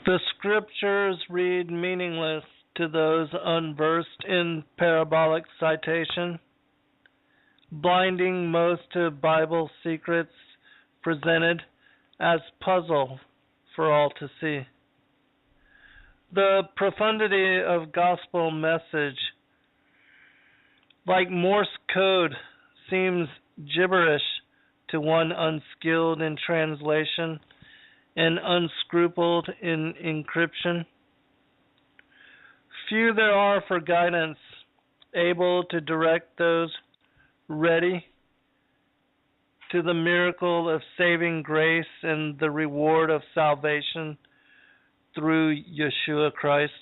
The scriptures read meaningless to those unversed in parabolic citation, blinding most to Bible secrets presented as puzzle for all to see. The profundity of gospel message, like Morse code, seems gibberish to one unskilled in translation and unscrupled in encryption. Few there are for guidance, able to direct those ready to the miracle of saving grace and the reward of salvation through Yeshua Christ.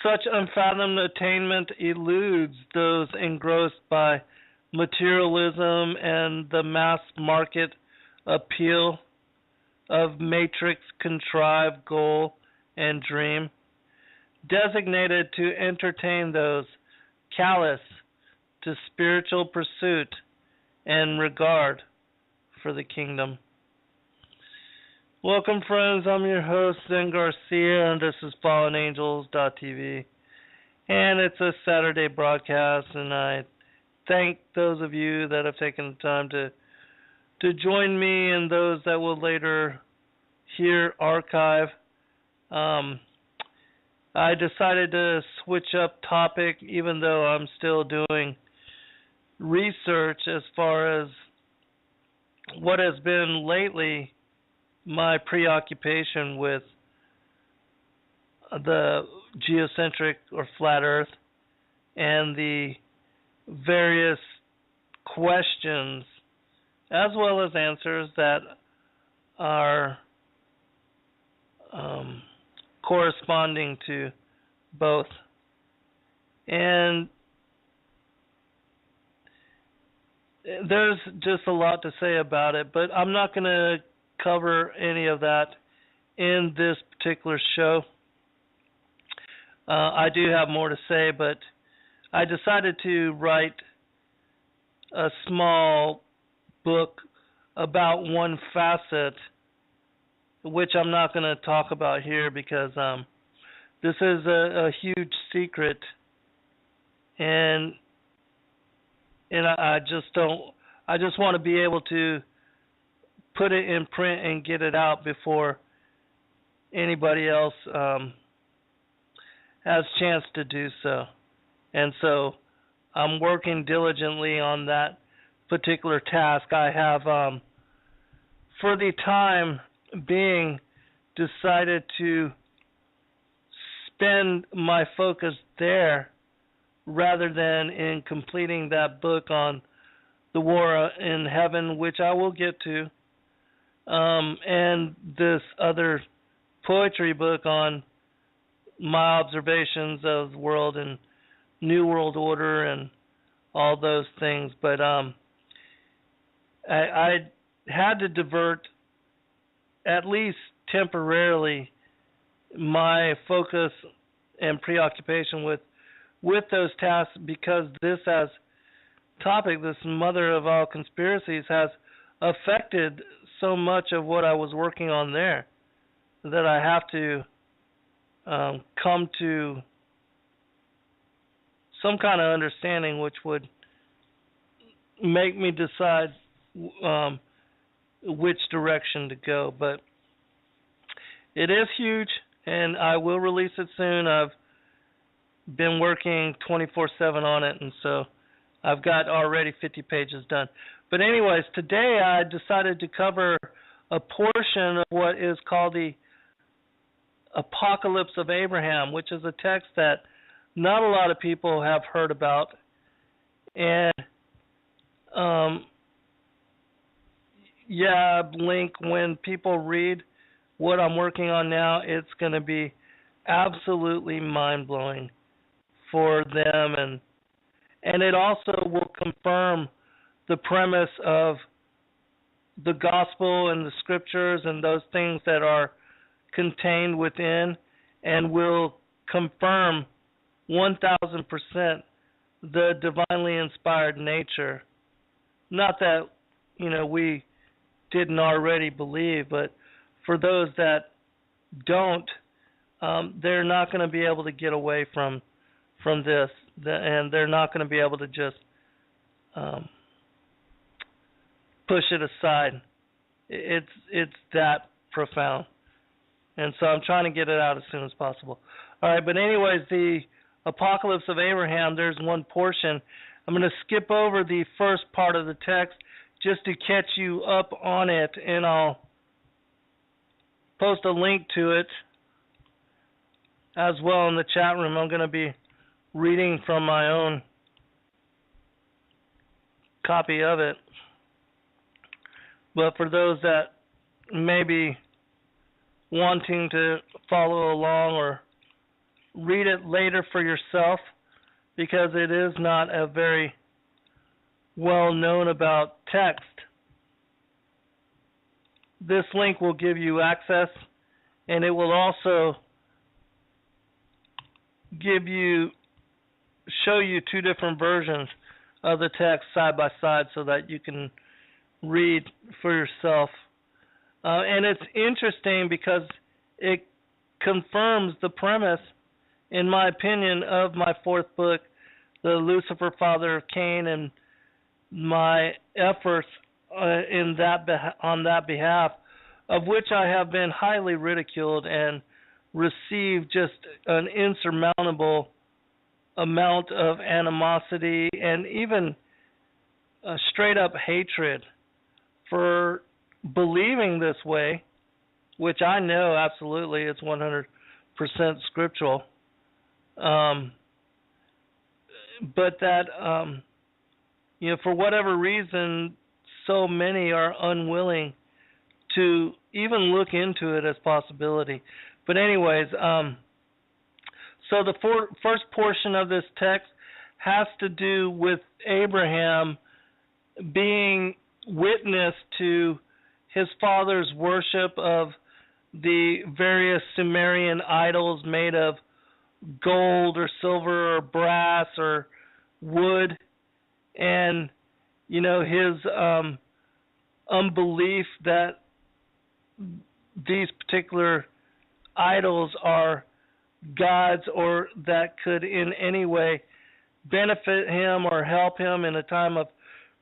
Such unfathomed attainment eludes those engrossed by materialism and the mass market appeal of matrix-contrived goal and dream, designated to entertain those callous to spiritual pursuit and regard for the kingdom. Welcome, friends. I'm your host, Zen Garcia, and this is FallenAngels.tv. And it's a Saturday broadcast, and I thank those of you that have taken the time to join me and those that will later hear archive. I decided to switch up topic, even though I'm still doing research as far as what has been lately my preoccupation with the geocentric or flat earth and the various questions as well as answers that are corresponding to both. And there's just a lot to say about it, but I'm not going to cover any of that in this particular show. I do have more to say, but I decided to write a small book about one facet, which I'm not going to talk about here because this is a huge secret, and I just want to be able to put it in print and get it out before anybody else has chance to do so. And so I'm working diligently on that particular task. I have, for the time being, decided to spend my focus there rather than in completing that book on the war in heaven, which I will get to, and this other poetry book on my observations of the world and New World Order and all those things. But I had to divert, at least temporarily, my focus and preoccupation with those tasks, because this as topic, this mother of all conspiracies, has affected so much of what I was working on there that I have to come to some kind of understanding which would make me decide which direction to go. But it is huge, and I will release it soon. I've been working 24/7 on it, and so I've got already 50 pages done. But anyways, today I decided to cover a portion of what is called the Apocalypse of Abraham, which is a text that not a lot of people have heard about. And Link, when people read what I'm working on now, it's going to be absolutely mind-blowing for them, and it also will confirm the premise of the gospel and the scriptures and those things that are contained within, and will confirm 1,000% the divinely inspired nature. Not that we didn't already believe, but for those that don't, they're not going to be able to get away from this, and they're not going to be able to just push it aside. It's that profound, and so I'm trying to get it out as soon as possible. All right, but anyways, the Apocalypse of Abraham, there's one portion. I'm going to skip over the first part of the text just to catch you up on it, and I'll post a link to it as well in the chat room. I'm going to be reading from my own copy of it. But for those that may be wanting to follow along or read it later for yourself, because it is not a very well known about text, this link will give you access, and it will also show you two different versions of the text side by side so that you can read for yourself. And it's interesting because it confirms the premise, in my opinion, of my fourth book, The Lucifer Father of Cain, and my efforts on that behalf, of which I have been highly ridiculed and received just an insurmountable amount of animosity and even straight up hatred for believing this way, which I know absolutely it's 100% scriptural. But that, for whatever reason, so many are unwilling to even look into it as possibility. But anyways, so the first portion of this text has to do with Abraham being witness to his father's worship of the various Sumerian idols made of gold or silver or brass or wood, and his unbelief that these particular idols are gods or that could in any way benefit him or help him in a time of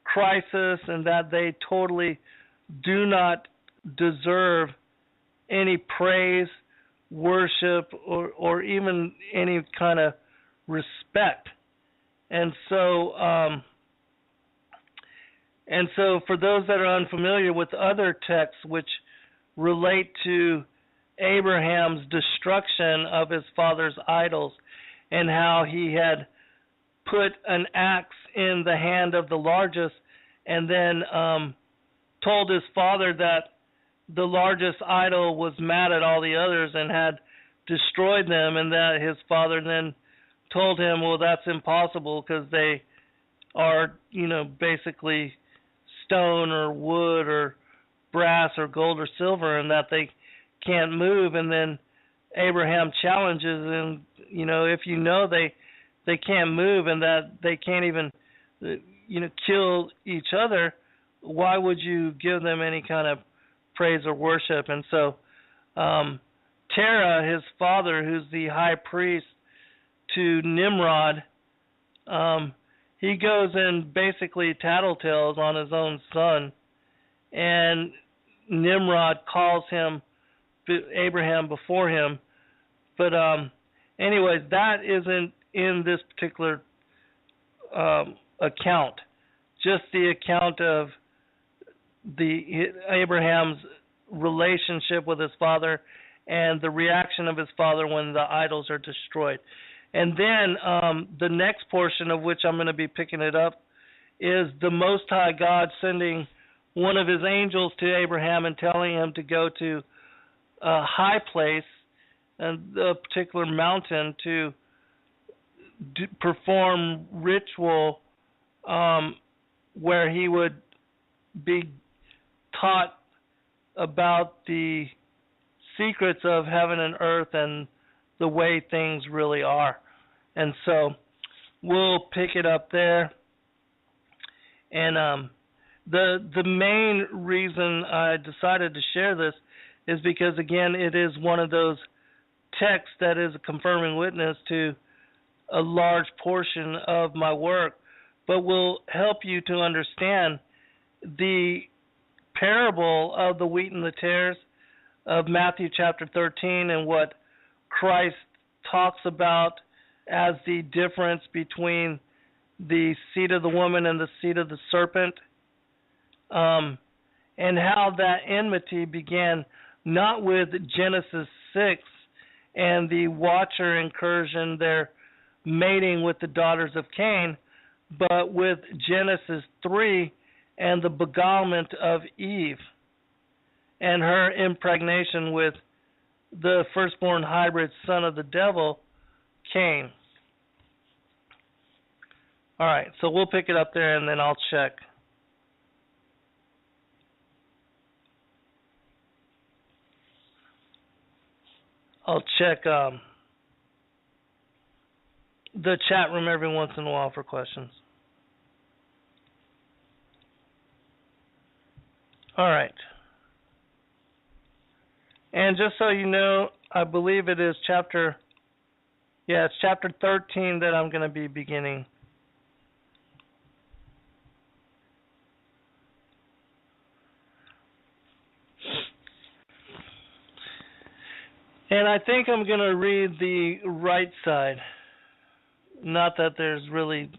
crisis, and that they totally do not deserve any praise, worship, or even any kind of respect. And so for those that are unfamiliar with other texts which relate to Abraham's destruction of his father's idols, and how he had put an axe in the hand of the largest, and then told his father that the largest idol was mad at all the others and had destroyed them, and that his father then told him, well, that's impossible because they are, basically stone or wood or brass or gold or silver, and that they can't move. And then Abraham challenges him, if they can't move and that they can't even, kill each other, why would you give them any kind of praise or worship? And so Terah, his father, who's the high priest to Nimrod, he goes and basically tattletales on his own son, and Nimrod calls him Abraham before him. But anyways, that isn't in this particular account. Just the account of Abraham's relationship with his father and the reaction of his father when the idols are destroyed. And then the next portion, of which I'm going to be picking it up, is the Most High God sending one of his angels to Abraham and telling him to go to a high place, and a particular mountain, to perform ritual where he would be taught about the secrets of heaven and earth and the way things really are. And so we'll pick it up there. And the main reason I decided to share this is because, again, it is one of those texts that is a confirming witness to a large portion of my work, but will help you to understand the parable of the wheat and the tares of Matthew chapter 13 and what Christ talks about as the difference between the seed of the woman and the seed of the serpent, and how that enmity began not with Genesis 6 and the Watcher incursion, their mating with the daughters of Cain, but with Genesis 3 and the beguilement of Eve and her impregnation with the firstborn hybrid son of the devil, Cain. All right, so we'll pick it up there and then I'll check. The chat room every once in a while for questions. All right. And just so you know, I believe it is chapter 13 that I'm going to be beginning. And I think I'm going to read the right side. Not that there's really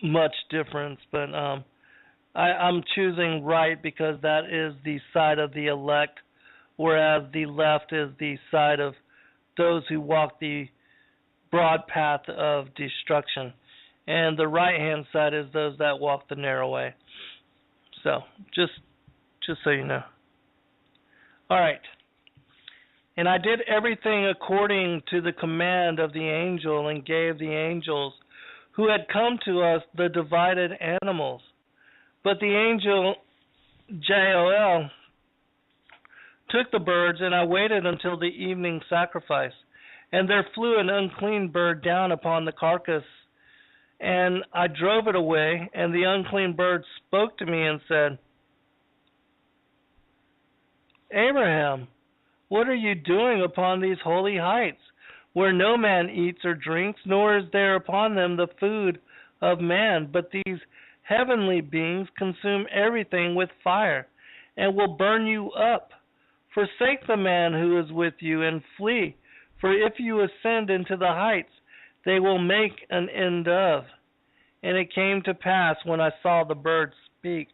much difference, but I'm choosing right because that is the side of the elect, whereas the left is the side of those who walk the broad path of destruction. And the right-hand side is those that walk the narrow way. So, just so you know. All right. And I did everything according to the command of the angel and gave the angels who had come to us the divided animals. But the angel Joel took the birds, and I waited until the evening sacrifice. And there flew an unclean bird down upon the carcass, and I drove it away, and the unclean bird spoke to me and said, Abraham, what are you doing upon these holy heights, where no man eats or drinks, nor is there upon them the food of man, but these heavenly beings consume everything with fire, and will burn you up. Forsake the man who is with you, and flee, for if you ascend into the heights, they will make an end of. And it came to pass, when I saw the bird speak,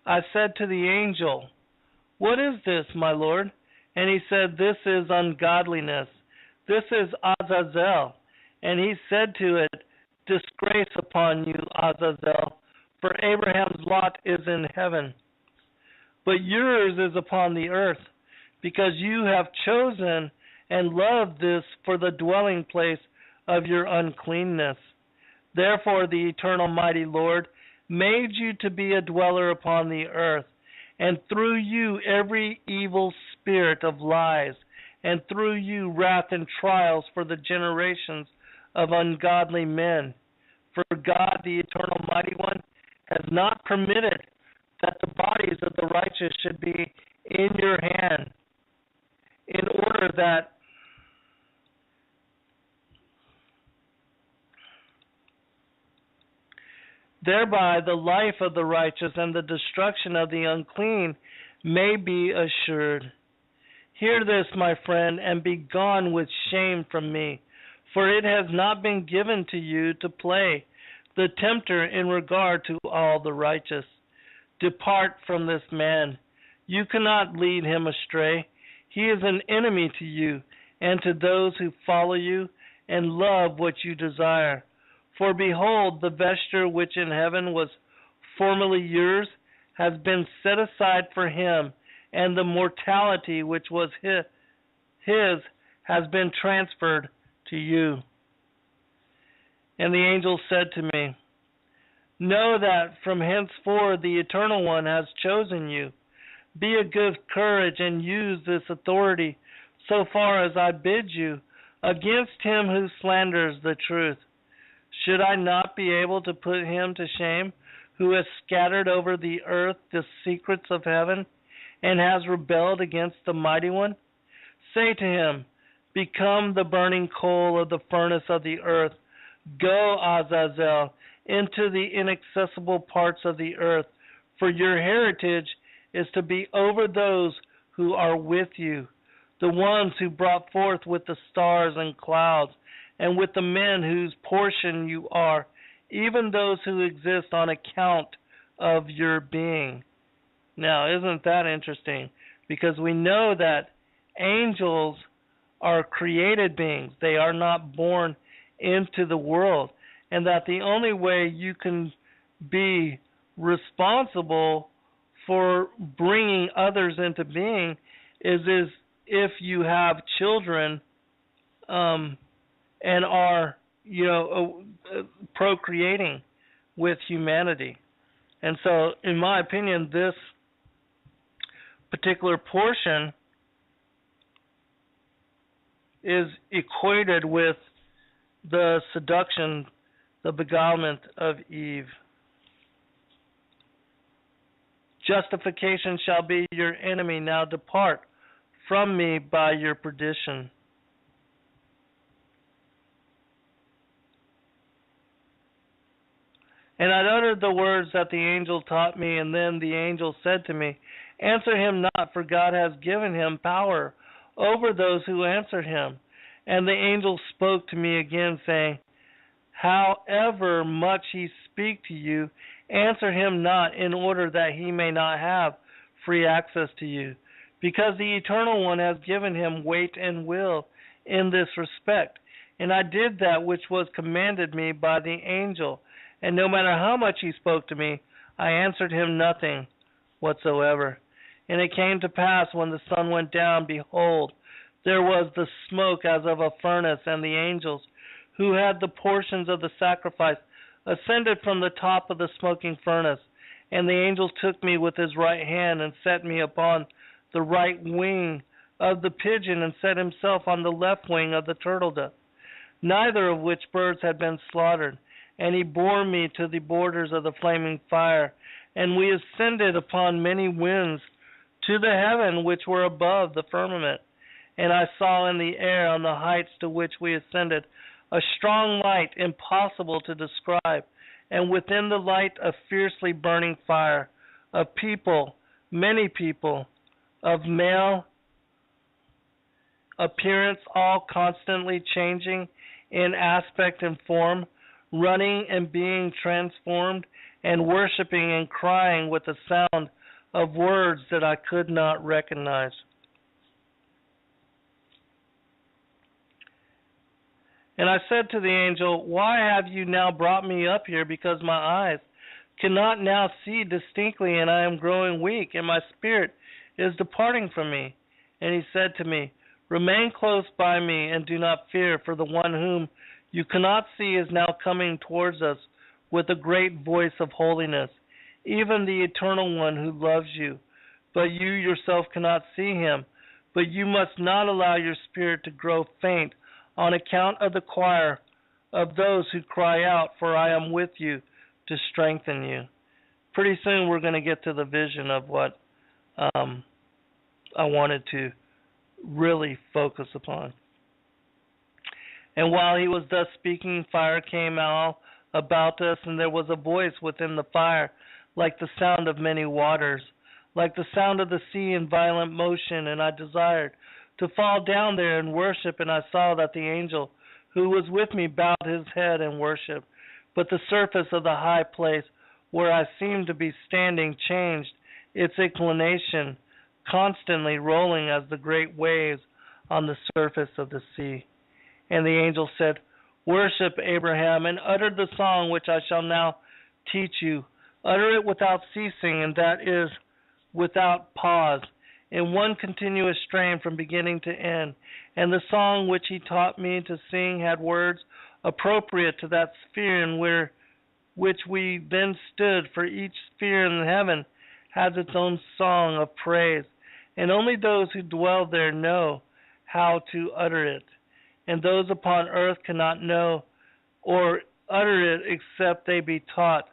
I said to the angel, What is this, my Lord? And he said, This is ungodliness. This is Azazel. And he said to it, Disgrace upon you, Azazel, for Abraham's lot is in heaven, but yours is upon the earth, because you have chosen and loved this for the dwelling place of your uncleanness. Therefore the eternal mighty Lord made you to be a dweller upon the earth, and through you every evil spirit of lies, and through you wrath and trials for the generations of ungodly men. For God, the eternal mighty one, has not permitted that the bodies of the righteous should be in your hand, in order that thereby the life of the righteous and the destruction of the unclean may be assured. Hear this, my friend, and be gone with shame from me, for it has not been given to you to play the tempter in regard to all the righteous. Depart from this man. You cannot lead him astray. He is an enemy to you and to those who follow you and love what you desire. For behold, the vesture which in heaven was formerly yours has been set aside for him, and the mortality which was his has been transferred to you. And the angel said to me, Know that from henceforth the Eternal One has chosen you. Be of good courage and use this authority so far as I bid you against him who slanders the truth. Should I not be able to put him to shame who has scattered over the earth the secrets of heaven and has rebelled against the Mighty One? Say to him, become the burning coal of the furnace of the earth. Go, Azazel, into the inaccessible parts of the earth, for your heritage is to be over those who are with you, the ones who brought forth with the stars and clouds, and with the men whose portion you are, even those who exist on account of your being. Now, isn't that interesting? Because we know that angels are created beings. They are not born into the world. And that the only way you can be responsible for bringing others into being is if you have children and are, procreating with humanity. And so, in my opinion, this particular portion is equated with the seduction, the beguilement of Eve. Justification shall be your enemy. Now depart from me by your perdition. And I uttered the words that the angel taught me, and then the angel said to me, answer him not, for God has given him power over those who answer him. And the angel spoke to me again, saying, however much he speak to you, answer him not, in order that he may not have free access to you, because the Eternal One has given him weight and will in this respect. And I did that which was commanded me by the angel, and no matter how much he spoke to me, I answered him nothing whatsoever. And it came to pass, when the sun went down, behold, there was the smoke as of a furnace, and the angels, who had the portions of the sacrifice, ascended from the top of the smoking furnace. And the angel took me with his right hand, and set me upon the right wing of the pigeon, and set himself on the left wing of the turtle dove, neither of which birds had been slaughtered. And he bore me to the borders of the flaming fire, and we ascended upon many winds to the heaven which were above the firmament. And I saw in the air, on the heights to which we ascended, a strong light impossible to describe, and within the light a fiercely burning fire, of people, many people, of male appearance, all constantly changing in aspect and form, running and being transformed, and worshiping and crying with a sound of words that I could not recognize. And I said to the angel, why have you now brought me up here? Because my eyes cannot now see distinctly, and I am growing weak, and my spirit is departing from me. And he said to me, remain close by me, and do not fear, for the one whom you cannot see is now coming towards us with a great voice of holiness, even the Eternal One who loves you. But you yourself cannot see him, but you must not allow your spirit to grow faint on account of the choir of those who cry out, for I am with you to strengthen you. Pretty soon we're going to get to the vision of what I wanted to really focus upon. And while he was thus speaking, fire came all about us, and there was a voice within the fire, like the sound of many waters, like the sound of the sea in violent motion. And I desired to fall down there and worship, and I saw that the angel who was with me bowed his head and worshiped. But the surface of the high place where I seemed to be standing changed its inclination, constantly rolling as the great waves on the surface of the sea. And the angel said, worship, Abraham, and utter the song which I shall now teach you. Utter it without ceasing, and that is without pause, in one continuous strain from beginning to end. And the song which he taught me to sing had words appropriate to that sphere in which we then stood, for each sphere in heaven has its own song of praise, and only those who dwell there know how to utter it. And those upon earth cannot know or utter it except they be taught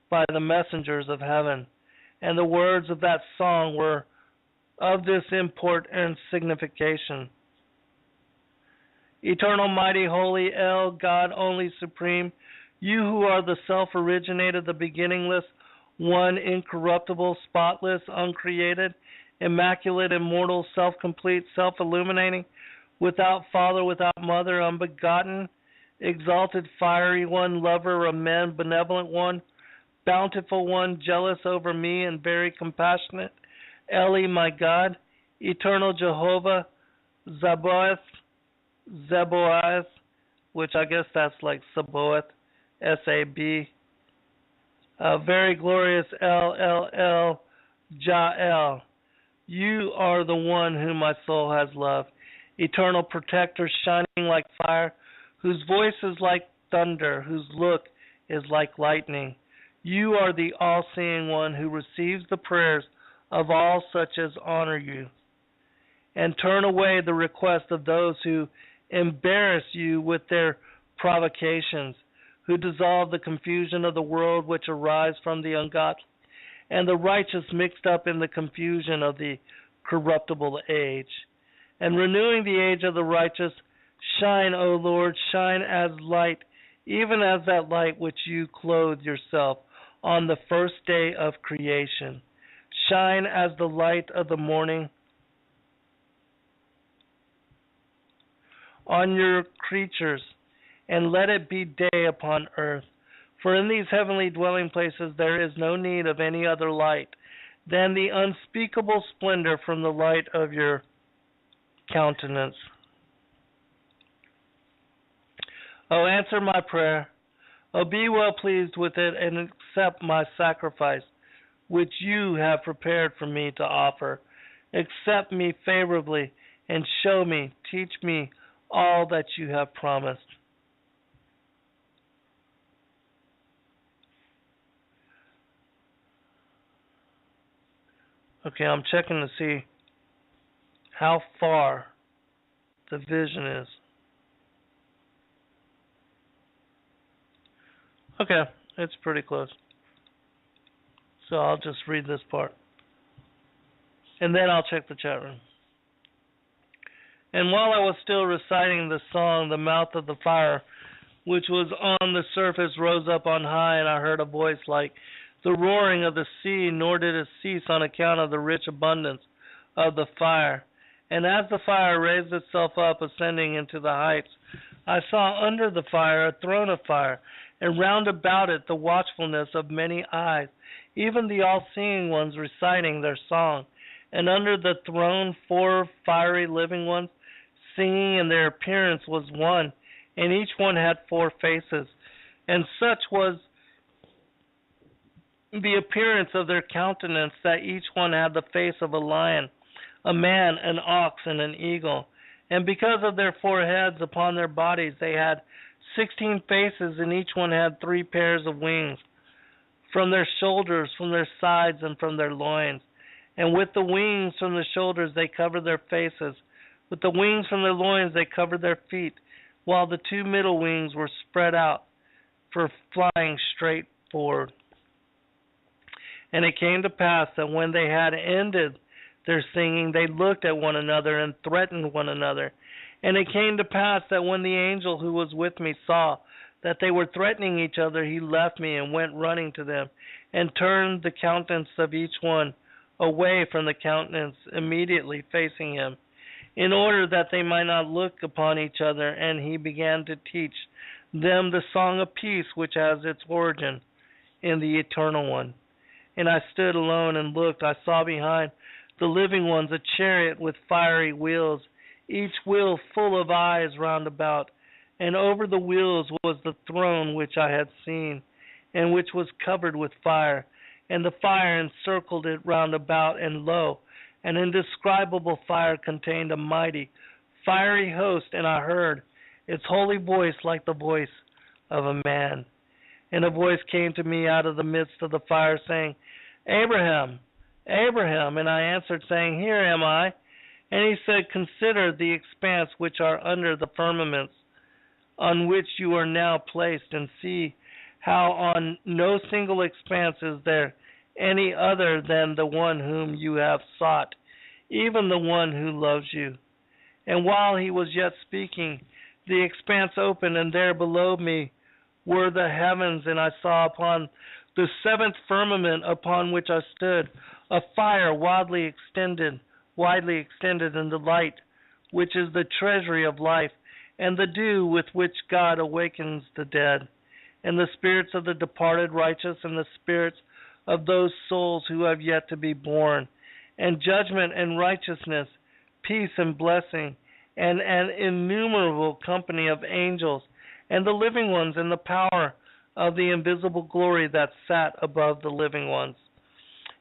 by the messengers of heaven. And the words of that song were of this import and signification. Eternal, mighty, holy, El, God only supreme, you who are the self-originated, the beginningless, one, incorruptible, spotless, uncreated, immaculate, immortal, self-complete, self-illuminating, without father, without mother, unbegotten, exalted, fiery one, lover of men, benevolent one, bountiful one, jealous over me and very compassionate, Eli, my God, eternal Jehovah, Zeboath, which I guess that's like Sabaoth, S-A-B, very glorious El, Jael. You are the one whom my soul has loved, eternal protector, shining like fire, whose voice is like thunder, whose look is like lightning. You are the all-seeing one who receives the prayers of all such as honor you, and turn away the request of those who embarrass you with their provocations, who dissolve the confusion of the world which arise from the ungodly, and the righteous mixed up in the confusion of the corruptible age. And renewing the age of the righteous, shine, O Lord, shine as light, even as that light which you clothed yourself on the first day of creation. Shine as the light of the morning on your creatures, and let it be day upon earth. For in these heavenly dwelling places there is no need of any other light than the unspeakable splendor from the light of your countenance. O answer my prayer. O be well pleased with it, and accept my sacrifice, which you have prepared for me to offer. Accept me favorably, and show me, teach me all that you have promised. Okay, I'm checking to see how far the vision is. Okay, it's pretty close. So I'll just read this part. And then I'll check the chat room. And while I was still reciting the song, the mouth of the fire, which was on the surface, rose up on high, and I heard a voice like the roaring of the sea, nor did it cease on account of the rich abundance of the fire. And as the fire raised itself up, ascending into the heights, I saw under the fire a throne of fire, and round about it the watchfulness of many eyes, even the all-seeing ones reciting their song. And under the throne 4 fiery living ones, singing, and their appearance was one, and each one had 4 faces. And such was the appearance of their countenance, that each one had the face of a lion, a man, an ox, and an eagle. And because of their 4 heads upon their bodies, they had 16 faces, and each one had 3 pairs of wings, from their shoulders, from their sides, and from their loins. And with the wings from the shoulders they covered their faces. With the wings from their loins they covered their feet, while the 2 middle wings were spread out for flying straight forward. And it came to pass that when they had ended their singing, they looked at one another and threatened one another. And it came to pass that when the angel who was with me saw that they were threatening each other, he left me and went running to them, and turned the countenance of each one away from the countenance immediately facing him, in order that they might not look upon each other. And he began to teach them the song of peace, which has its origin in the Eternal One. And I stood alone and looked. I saw behind the living ones a chariot with fiery wheels, each wheel full of eyes round about. And over the wheels was the throne which I had seen, and which was covered with fire. And the fire encircled it round about, and lo, an indescribable fire contained a mighty, fiery host, and I heard its holy voice like the voice of a man. And a voice came to me out of the midst of the fire, saying, Abraham, Abraham. And I answered, saying, Here am I. And he said, Consider the expanse which are under the firmaments, on which you are now placed, and see how on no single expanse is there any other than the one whom you have sought, even the one who loves you. And while he was yet speaking, the expanse opened, and there below me were the heavens, and I saw upon the seventh firmament upon which I stood a fire widely extended in the light, which is the treasury of life, and the dew with which God awakens the dead, and the spirits of the departed righteous, and the spirits of those souls who have yet to be born, and judgment and righteousness, peace and blessing, and an innumerable company of angels, and the living ones, and the power of the invisible glory that sat above the living ones.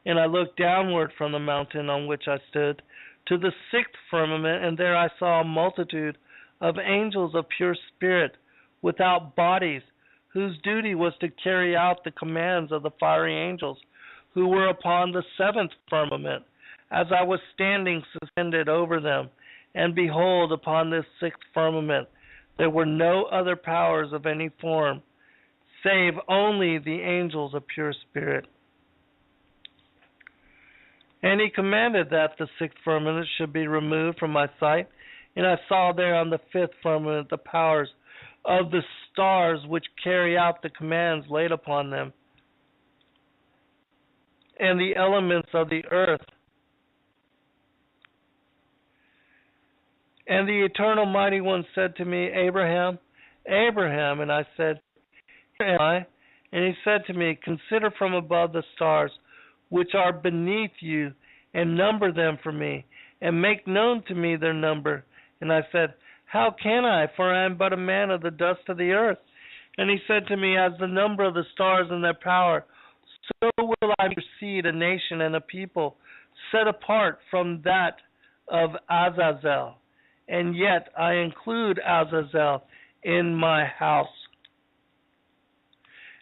And I looked downward from the mountain on which I stood to the sixth firmament, and there I saw a multitude of angels of pure spirit, without bodies, whose duty was to carry out the commands of the fiery angels, who were upon the seventh firmament, as I was standing suspended over them. And behold, upon this sixth firmament there were no other powers of any form, save only the angels of pure spirit. And he commanded that the sixth firmament should be removed from my sight, and I saw there on the fifth firmament the powers of the stars which carry out the commands laid upon them, and the elements of the earth. And the eternal mighty one said to me, Abraham, Abraham, and I said, Here am I. And he said to me, Consider from above the stars which are beneath you, and number them for me, and make known to me their number. And I said, How can I? For I am but a man of the dust of the earth. And he said to me, As the number of the stars and their power, so will I proceed a nation and a people set apart from that of Azazel. And yet I include Azazel in my house.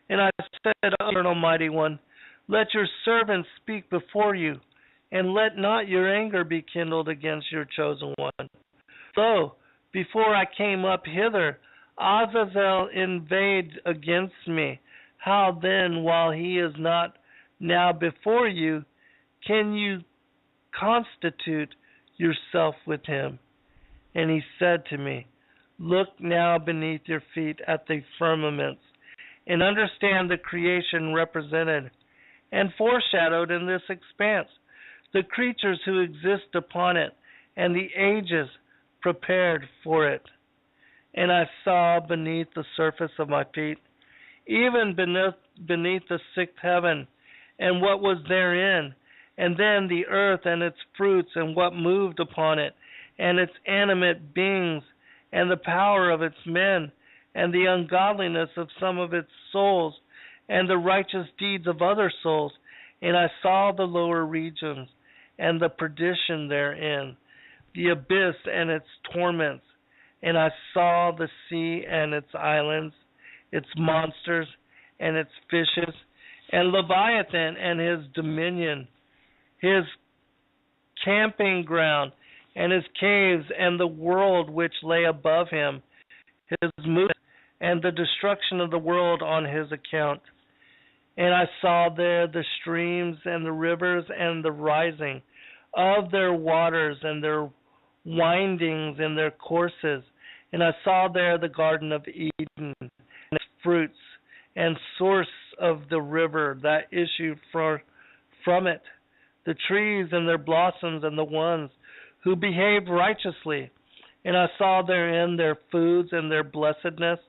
And I said, O Eternal Mighty One, let your servants speak before you, and let not your anger be kindled against your chosen one. Lo, before I came up hither, Azazel inveighed against me. How then, while he is not now before you, can you constitute yourself with him? And he said to me, Look now beneath your feet at the firmaments, and understand the creation represented and foreshadowed in this expanse, the creatures who exist upon it, and the ages prepared for it. And I saw beneath the surface of my feet, even beneath the sixth heaven, and what was therein, and then the earth and its fruits, and what moved upon it, and its animate beings, and the power of its men, and the ungodliness of some of its souls, and the righteous deeds of other souls. And I saw the lower regions, and the perdition therein, the abyss and its torments. And I saw the sea and its islands, its monsters and its fishes, and Leviathan and his dominion, his camping ground, and his caves, and the world which lay above him, his movement, and the destruction of the world on his account. And I saw there the streams and the rivers and the rising of their waters and their windings and their courses. And I saw there the Garden of Eden and its fruits, and source of the river that issued from it, the trees and their blossoms, and the ones who behaved righteously. And I saw therein their foods and their blessedness.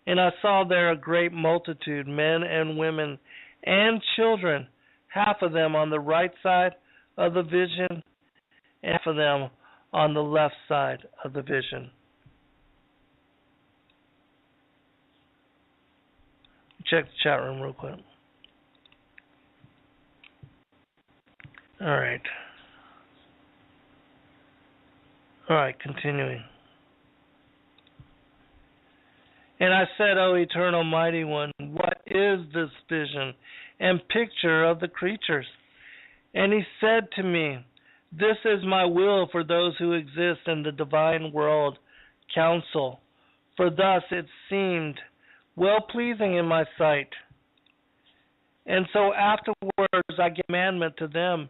And I saw there a great multitude, men and women and children, half of them on the right side of the vision, and half of them on the left side of the vision. Check the chat room real quick. All right, continuing. And I said, O Eternal Mighty One, what is this vision and picture of the creatures? And he said to me, This is my will for those who exist in the divine world council, for thus it seemed well-pleasing in my sight. And so afterwards I gave commandment to them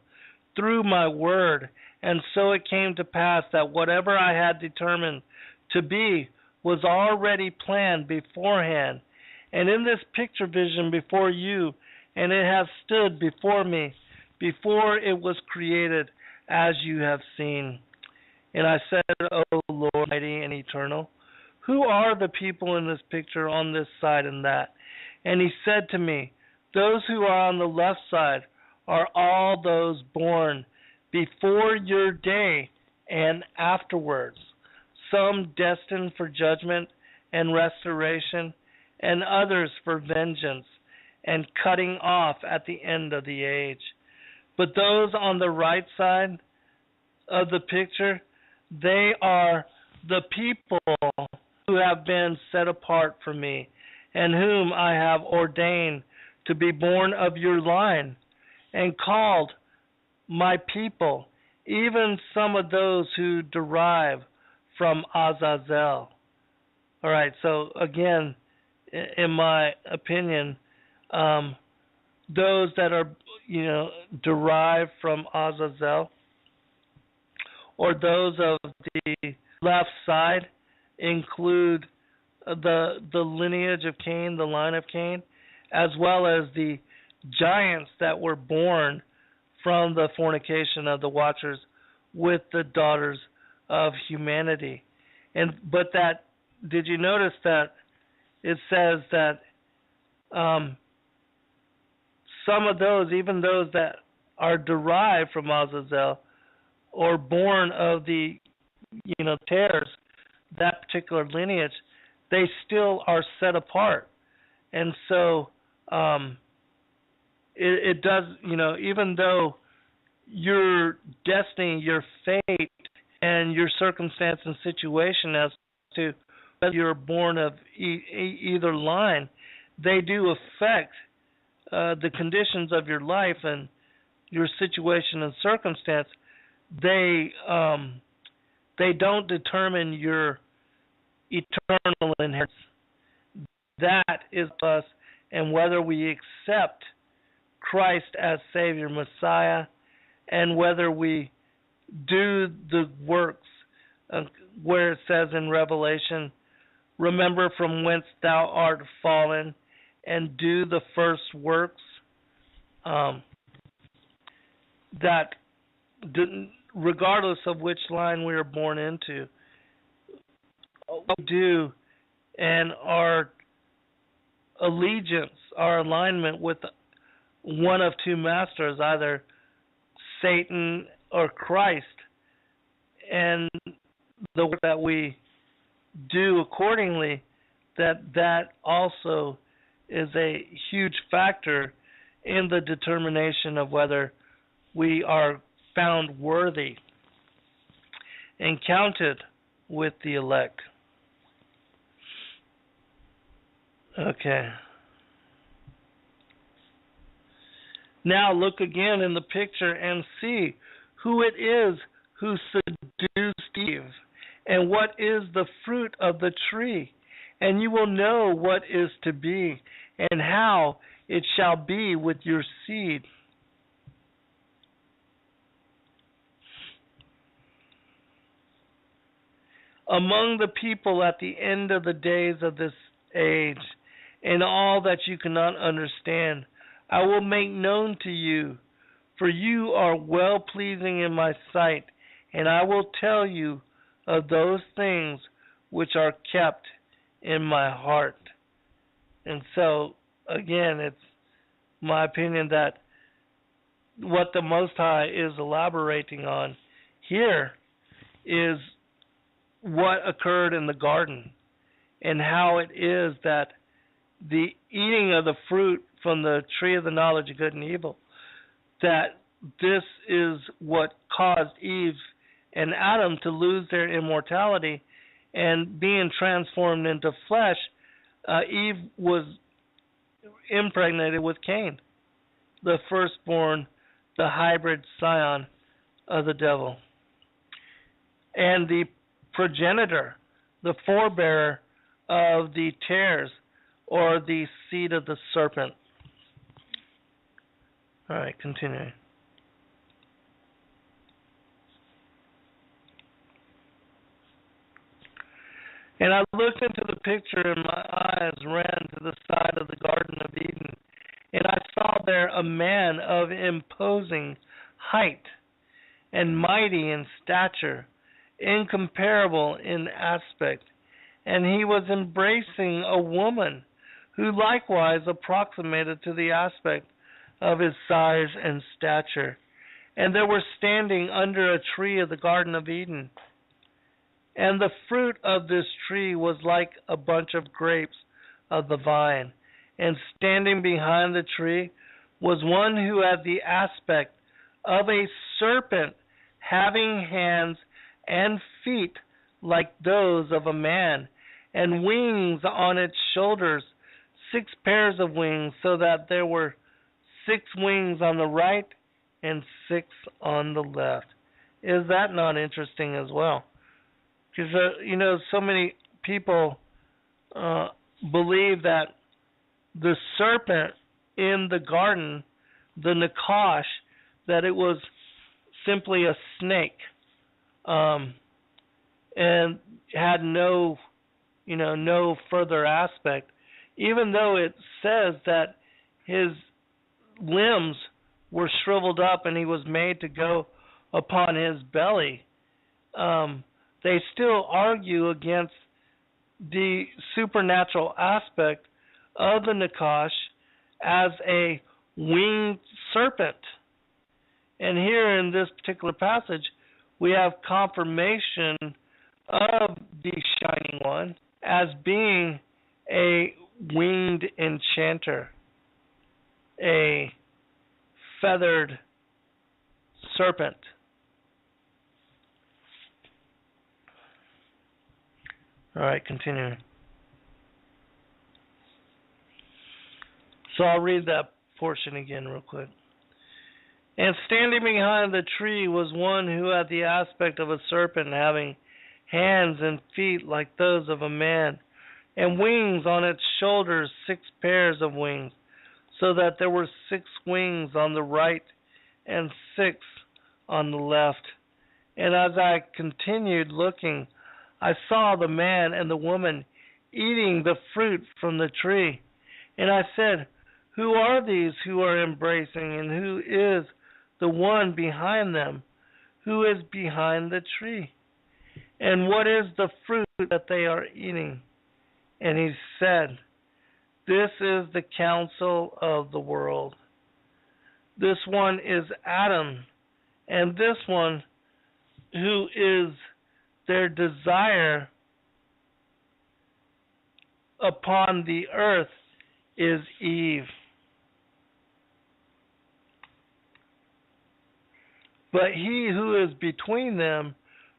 through my word, And so it came to pass that whatever I had determined to be was already planned beforehand, and in this picture vision before you, and it has stood before me before it was created, as you have seen. And I said, O Lord, mighty and eternal, who are the people in this picture on this side and that? And he said to me, those who are on the left side are all those born before your day and afterwards, some destined for judgment and restoration, and others for vengeance and cutting off at the end of the age. But those on the right side of the picture, they are the people who have been set apart for me, and whom I have ordained to be born of your line, and called my people, even some of those who derive from Azazel. All right, so again, in my opinion, those that are, derived from Azazel, or those of the left side, include the lineage of Cain, the line of Cain, as well as the giants that were born from the fornication of the Watchers with the daughters of humanity. Did you notice that it says that some of those, even those that are derived from Azazel or born of the tares, that particular lineage, they still are set apart. And so it does, even though your destiny, your fate, and your circumstance and situation as to whether you're born of either line, they do affect the conditions of your life and your situation and circumstance. They don't determine your eternal inheritance. That is us, and whether we accept Christ as Savior, Messiah, and whether we do the works where it says in Revelation, remember from whence thou art fallen, and do the first works, that regardless of which line we are born into, we do, and our allegiance, our alignment with one of two masters, either Satan or Christ, and the work that we do accordingly, that also is a huge factor in the determination of whether we are found worthy and counted with the elect. Okay. Now look again in the picture and see who it is who seduced Eve, and what is the fruit of the tree, and you will know what is to be, and how it shall be with your seed. Among the people at the end of the days of this age, in all that you cannot understand, I will make known to you, for you are well pleasing in my sight, and I will tell you of those things which are kept in my heart. And so, again, it's my opinion that what the Most High is elaborating on here is what occurred in the garden, and how it is that the eating of the fruit from the tree of the knowledge of good and evil, that this is what caused Eve and Adam to lose their immortality, and being transformed into flesh, Eve was impregnated with Cain, the firstborn, the hybrid scion of the devil, and the progenitor, the forebearer of the tares, or the seed of the serpent. All right, continuing. And I looked into the picture, and my eyes ran to the side of the Garden of Eden, and I saw there a man of imposing height, and mighty in stature, incomparable in aspect, and he was embracing a woman, who likewise approximated to the aspect of his size and stature. And they were standing under a tree of the Garden of Eden. And the fruit of this tree was like a bunch of grapes of the vine. And standing behind the tree was one who had the aspect of a serpent, having hands and feet like those of a man, and wings on its shoulders, 6 pairs of wings, so that there were 6 wings on the right and 6 on the left. Is that not interesting as well? Because, so many people believe that the serpent in the garden, the Nakash, that it was simply a snake, and had no further aspect, even though it says that his limbs were shriveled up and he was made to go upon his belly. They still argue against the supernatural aspect of the Nakash as a winged serpent. And here in this particular passage, we have confirmation of the Shining One as being a winged enchanter, a feathered serpent. All right, continuing. So I'll read that portion again real quick. And standing behind the tree was one who had the aspect of a serpent, having hands and feet like those of a man, and wings on its shoulders, 6 pairs of wings, so that there were 6 wings on the right and 6 on the left. And as I continued looking, I saw the man and the woman eating the fruit from the tree. And I said, who are these who are embracing, and who is the one behind them? Who is behind the tree? And what is the fruit that they are eating? And he said, this is the counsel of the world. This one is Adam, and this one who is their desire upon the earth is Eve. But he who is between them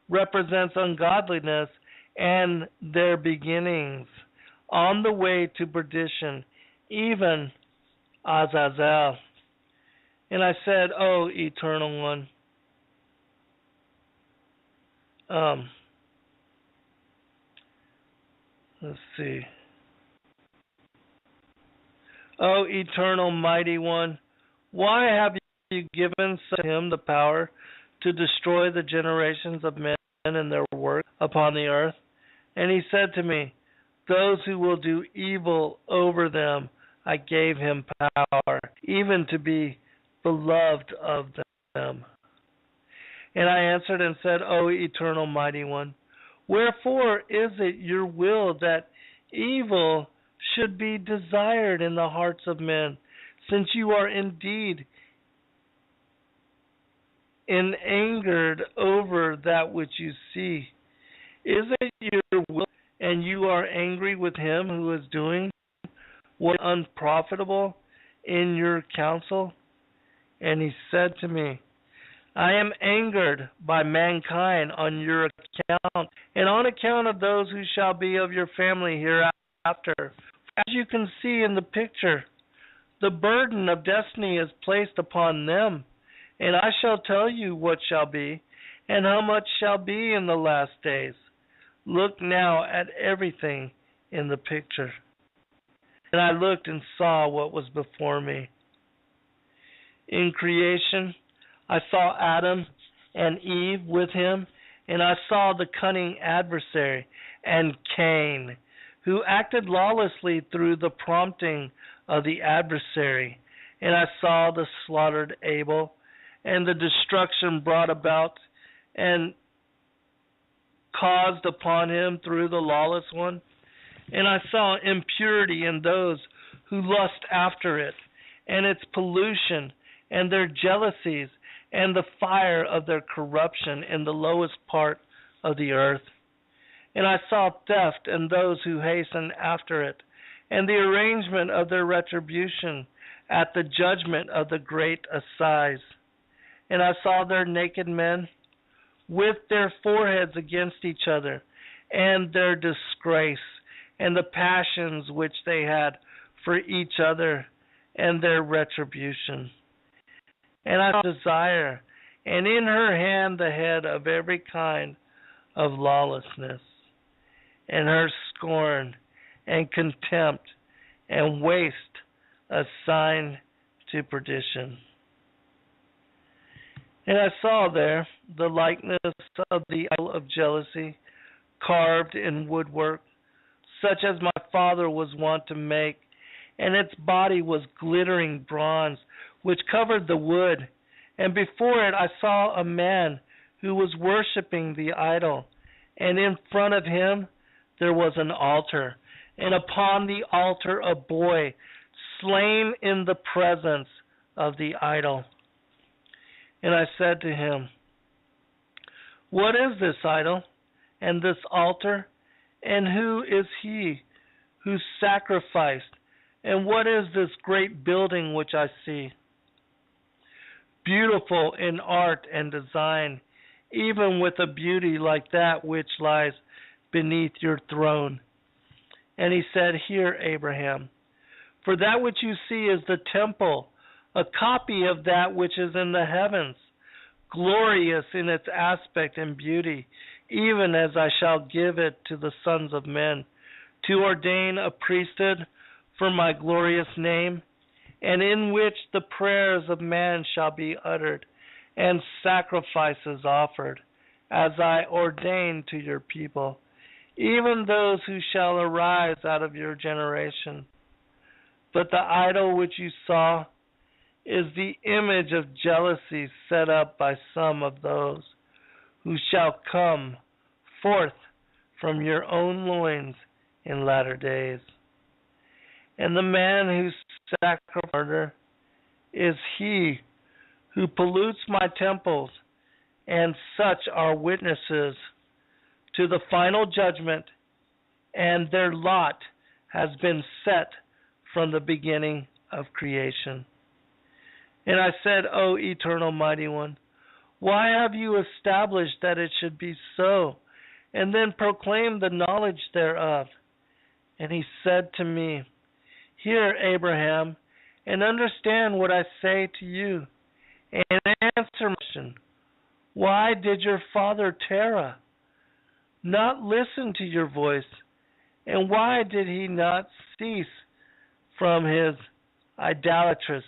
represents ungodliness and their beginnings, on the way to perdition, even Azazel. And I said, O Eternal One, let's see. O Eternal Mighty One, why have you given him the power to destroy the generations of men and their work upon the earth? And he said to me, those who will do evil over them, I gave him power, even to be beloved of them. And I answered and said, O Eternal Mighty One, wherefore is it your will that evil should be desired in the hearts of men, since you are indeed angered over that which you see? Is it your will, and you are angry with him who is doing what is unprofitable in your counsel? And he said to me, I am angered by mankind on your account, and on account of those who shall be of your family hereafter. As you can see in the picture, the burden of destiny is placed upon them, and I shall tell you what shall be, and how much shall be in the last days. Look now at everything in the picture. And I looked and saw what was before me. In creation, I saw Adam and Eve with him, And I saw the cunning adversary, and Cain, who acted lawlessly through the prompting of the adversary. And I saw the slaughtered Abel, and the destruction brought about and caused upon him through the lawless one. And I saw impurity in those who lust after it, and its pollution, and their jealousies, and the fire of their corruption in the lowest part of the earth. And I saw theft in those who hasten after it, and the arrangement of their retribution at the judgment of the great assize. And I saw their naked men with their foreheads against each other, and their disgrace, and the passions which they had for each other, and their retribution. And I saw desire, and in her hand the head of every kind of lawlessness, and her scorn, and contempt, and waste, a sign to perdition. And I saw there the likeness of the idol of jealousy, carved in woodwork, such as my father was wont to make, and its body was glittering bronze, which covered the wood. And before it I saw a man who was worshiping the idol, and in front of him there was an altar, and upon the altar a boy, slain in the presence of the idol. And I said to him, what is this idol, and this altar, and who is he who sacrificed, and what is this great building which I see? Beautiful in art and design, even with a beauty like that which lies beneath your throne. And he said, hear, Abraham, for that which you see is the temple, a copy of that which is in the heavens, glorious in its aspect and beauty, even as I shall give it to the sons of men, to ordain a priesthood for my glorious name, and in which the prayers of man shall be uttered, and sacrifices offered, as I ordain to your people, even those who shall arise out of your generation. But the idol which you saw is the image of jealousy set up by some of those who shall come forth from your own loins in latter days. And the man who sacrifices murder is he who pollutes my temples, and such are witnesses to the final judgment, and their lot has been set from the beginning of creation. And I said, O eternal mighty one, why have you established that it should be so, and then proclaimed the knowledge thereof? And he said to me, hear, Abraham, and understand what I say to you, and answer my question. Why did your father Terah not listen to your voice, and why did he not cease from his idolatrous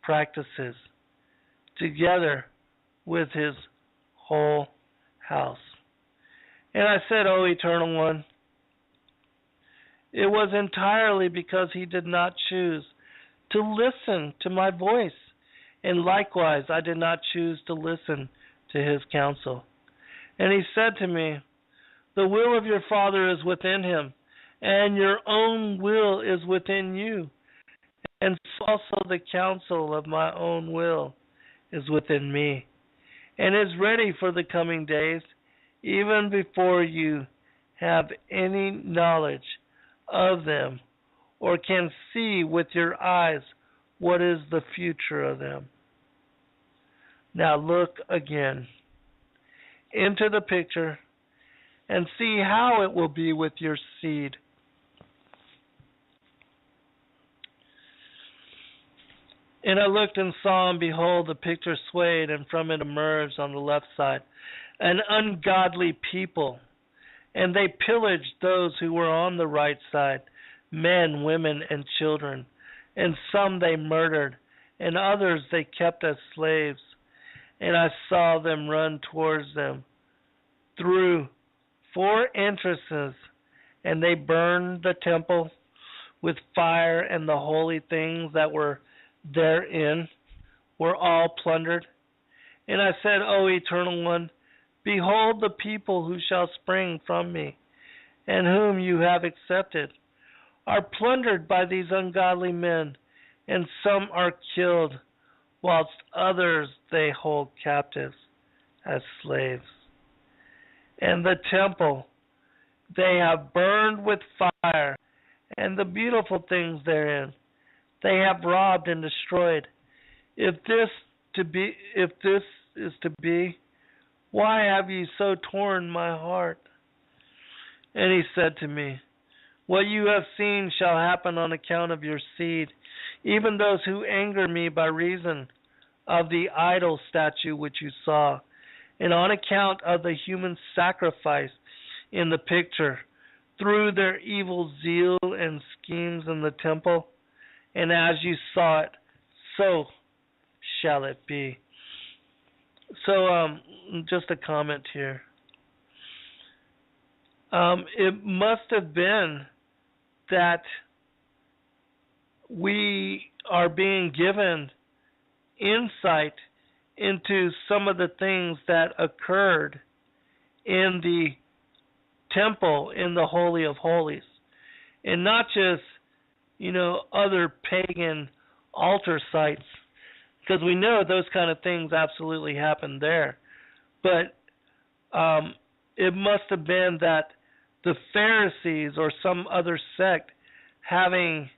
practices, together with his whole house? And I said, O Eternal One, it was entirely because he did not choose to listen to my voice, and likewise I did not choose to listen to his counsel. And he said to me, the will of your father is within him, and your own will is within you, and so also the counsel of my own will is within me, and is ready for the coming days, even before you have any knowledge of them, or can see with your eyes what is the future of them. Now look again into the picture and see how it will be with your seed. And I looked and saw, and behold, the picture swayed, and from it emerged on the left side an ungodly people. And they pillaged those who were on the right side, men, women, and children. And some they murdered, and others they kept as slaves. And I saw them run towards them through 4 entrances, and they burned the temple with fire, and the holy things that were therein were all plundered. And I said, O Eternal One, behold the people who shall spring from me, and whom you have accepted, are plundered by these ungodly men, and some are killed, whilst others they hold captives as slaves. And the temple they have burned with fire, and the beautiful things therein they have robbed and destroyed. If this is to be, why have ye so torn my heart? And he said to me, what you have seen shall happen on account of your seed, even those who anger me by reason of the idol statue which you saw, and on account of the human sacrifice in the picture, through their evil zeal and schemes in the temple. And as you saw it, so shall it be. So, just a comment here. It must have been that we are being given insight into some of the things that occurred in the temple, in the Holy of Holies, and not just, other pagan altar sites, because we know those kind of things absolutely happened there. But it must have been that the Pharisees or some other sect, having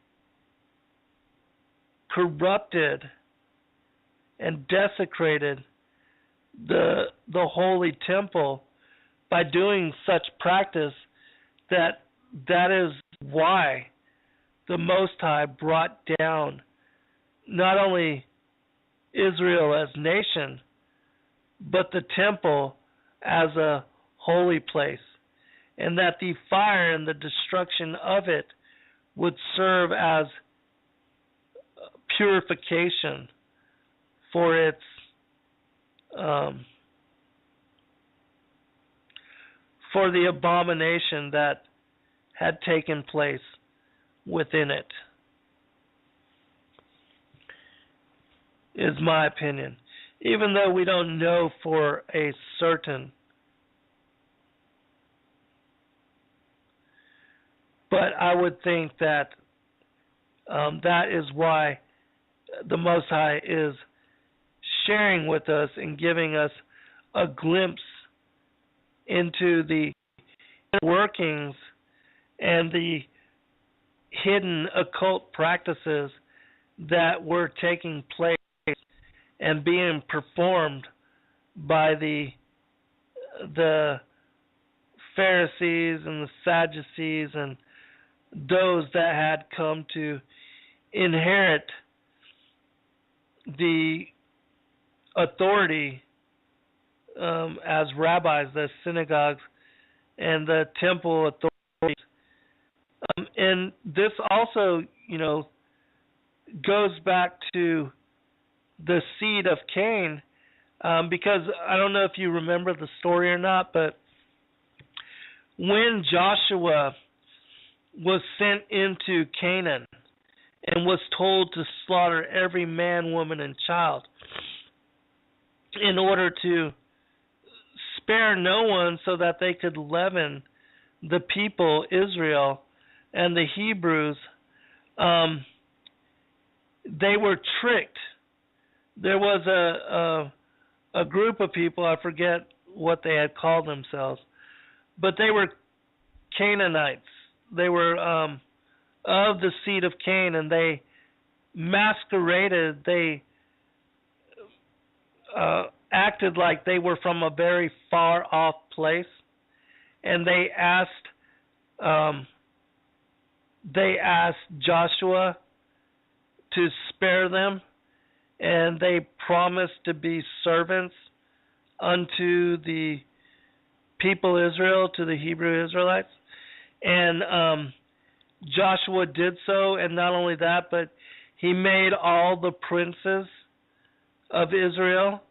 corrupted and desecrated the holy temple by doing such practice, that is why the Most High brought down not only Israel as nation, but the temple as a holy place, and that the fire and the destruction of it would serve as purification for its for the abomination that had taken place within it, is my opinion. Even though we don't know for a certain. But I would think that that is why the Most High is sharing with us and giving us a glimpse into the workings and the hidden occult practices that were taking place and being performed by the Pharisees and the Sadducees and those that had come to inherit the authority as rabbis, the synagogues and the temple authorities. And this also, goes back to the seed of Cain, because I don't know if you remember the story or not, but when Joshua was sent into Canaan and was told to slaughter every man, woman, and child in order to spare no one so that they could leaven the people, Israel, and the Hebrews, they were tricked. There was a group of people, I forget what they had called themselves, but they were Canaanites. They were of the seed of Cain, and they masqueraded. They acted like they were from a very far off place, and they asked Joshua to spare them, and they promised to be servants unto the people Israel, to the Hebrew Israelites. And Joshua did so, and not only that, but he made all the princes of Israel,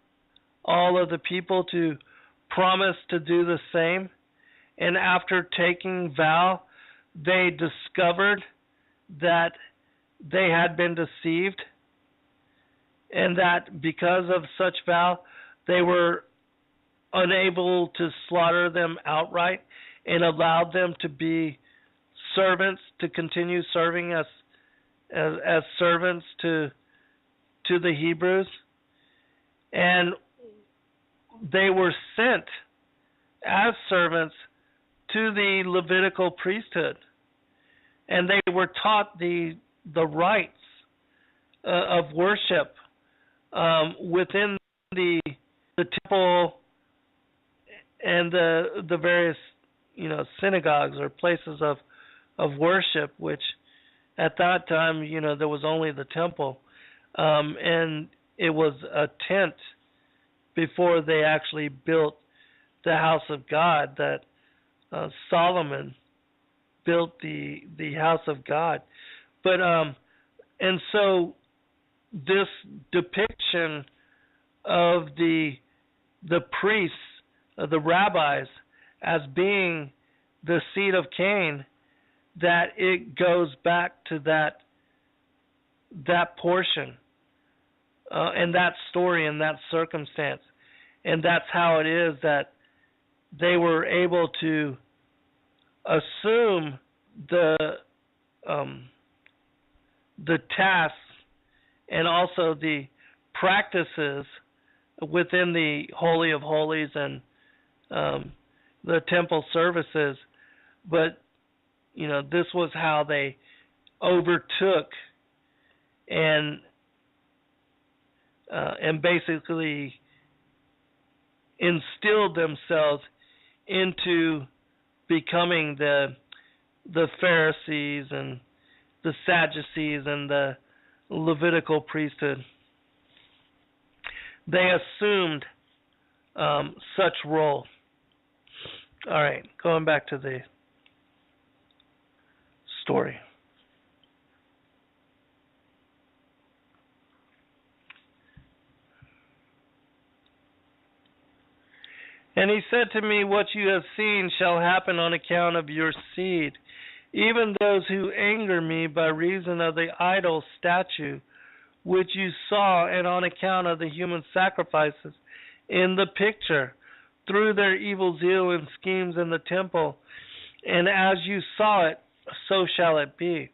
all of the people, to promised to do the same. And after taking vow, they discovered that they had been deceived, and that because of such vow, they were unable to slaughter them outright and allowed them to be servants, to continue serving as servants to the Hebrews. And they were sent as servants to the Levitical priesthood, and they were taught the rites of worship within the temple and the various synagogues or places of worship, which at that time there was only the temple, and it was a tent before they actually built the house of God. That Solomon built the house of God. But and so this depiction of the priests, the rabbis, as being the seed of Cain, that it goes back to that portion and that story and that circumstance. And that's how it is that they were able to assume the tasks and also the practices within the Holy of Holies and the temple services. But this was how they overtook and basically instilled themselves into becoming the Pharisees and the Sadducees and the Levitical priesthood. They assumed such role. All right, going back to the story. And he said to me, what you have seen shall happen on account of your seed. Even those who anger me by reason of the idol statue which you saw, and on account of the human sacrifices in the picture, through their evil zeal and schemes in the temple. And as you saw it, so shall it be.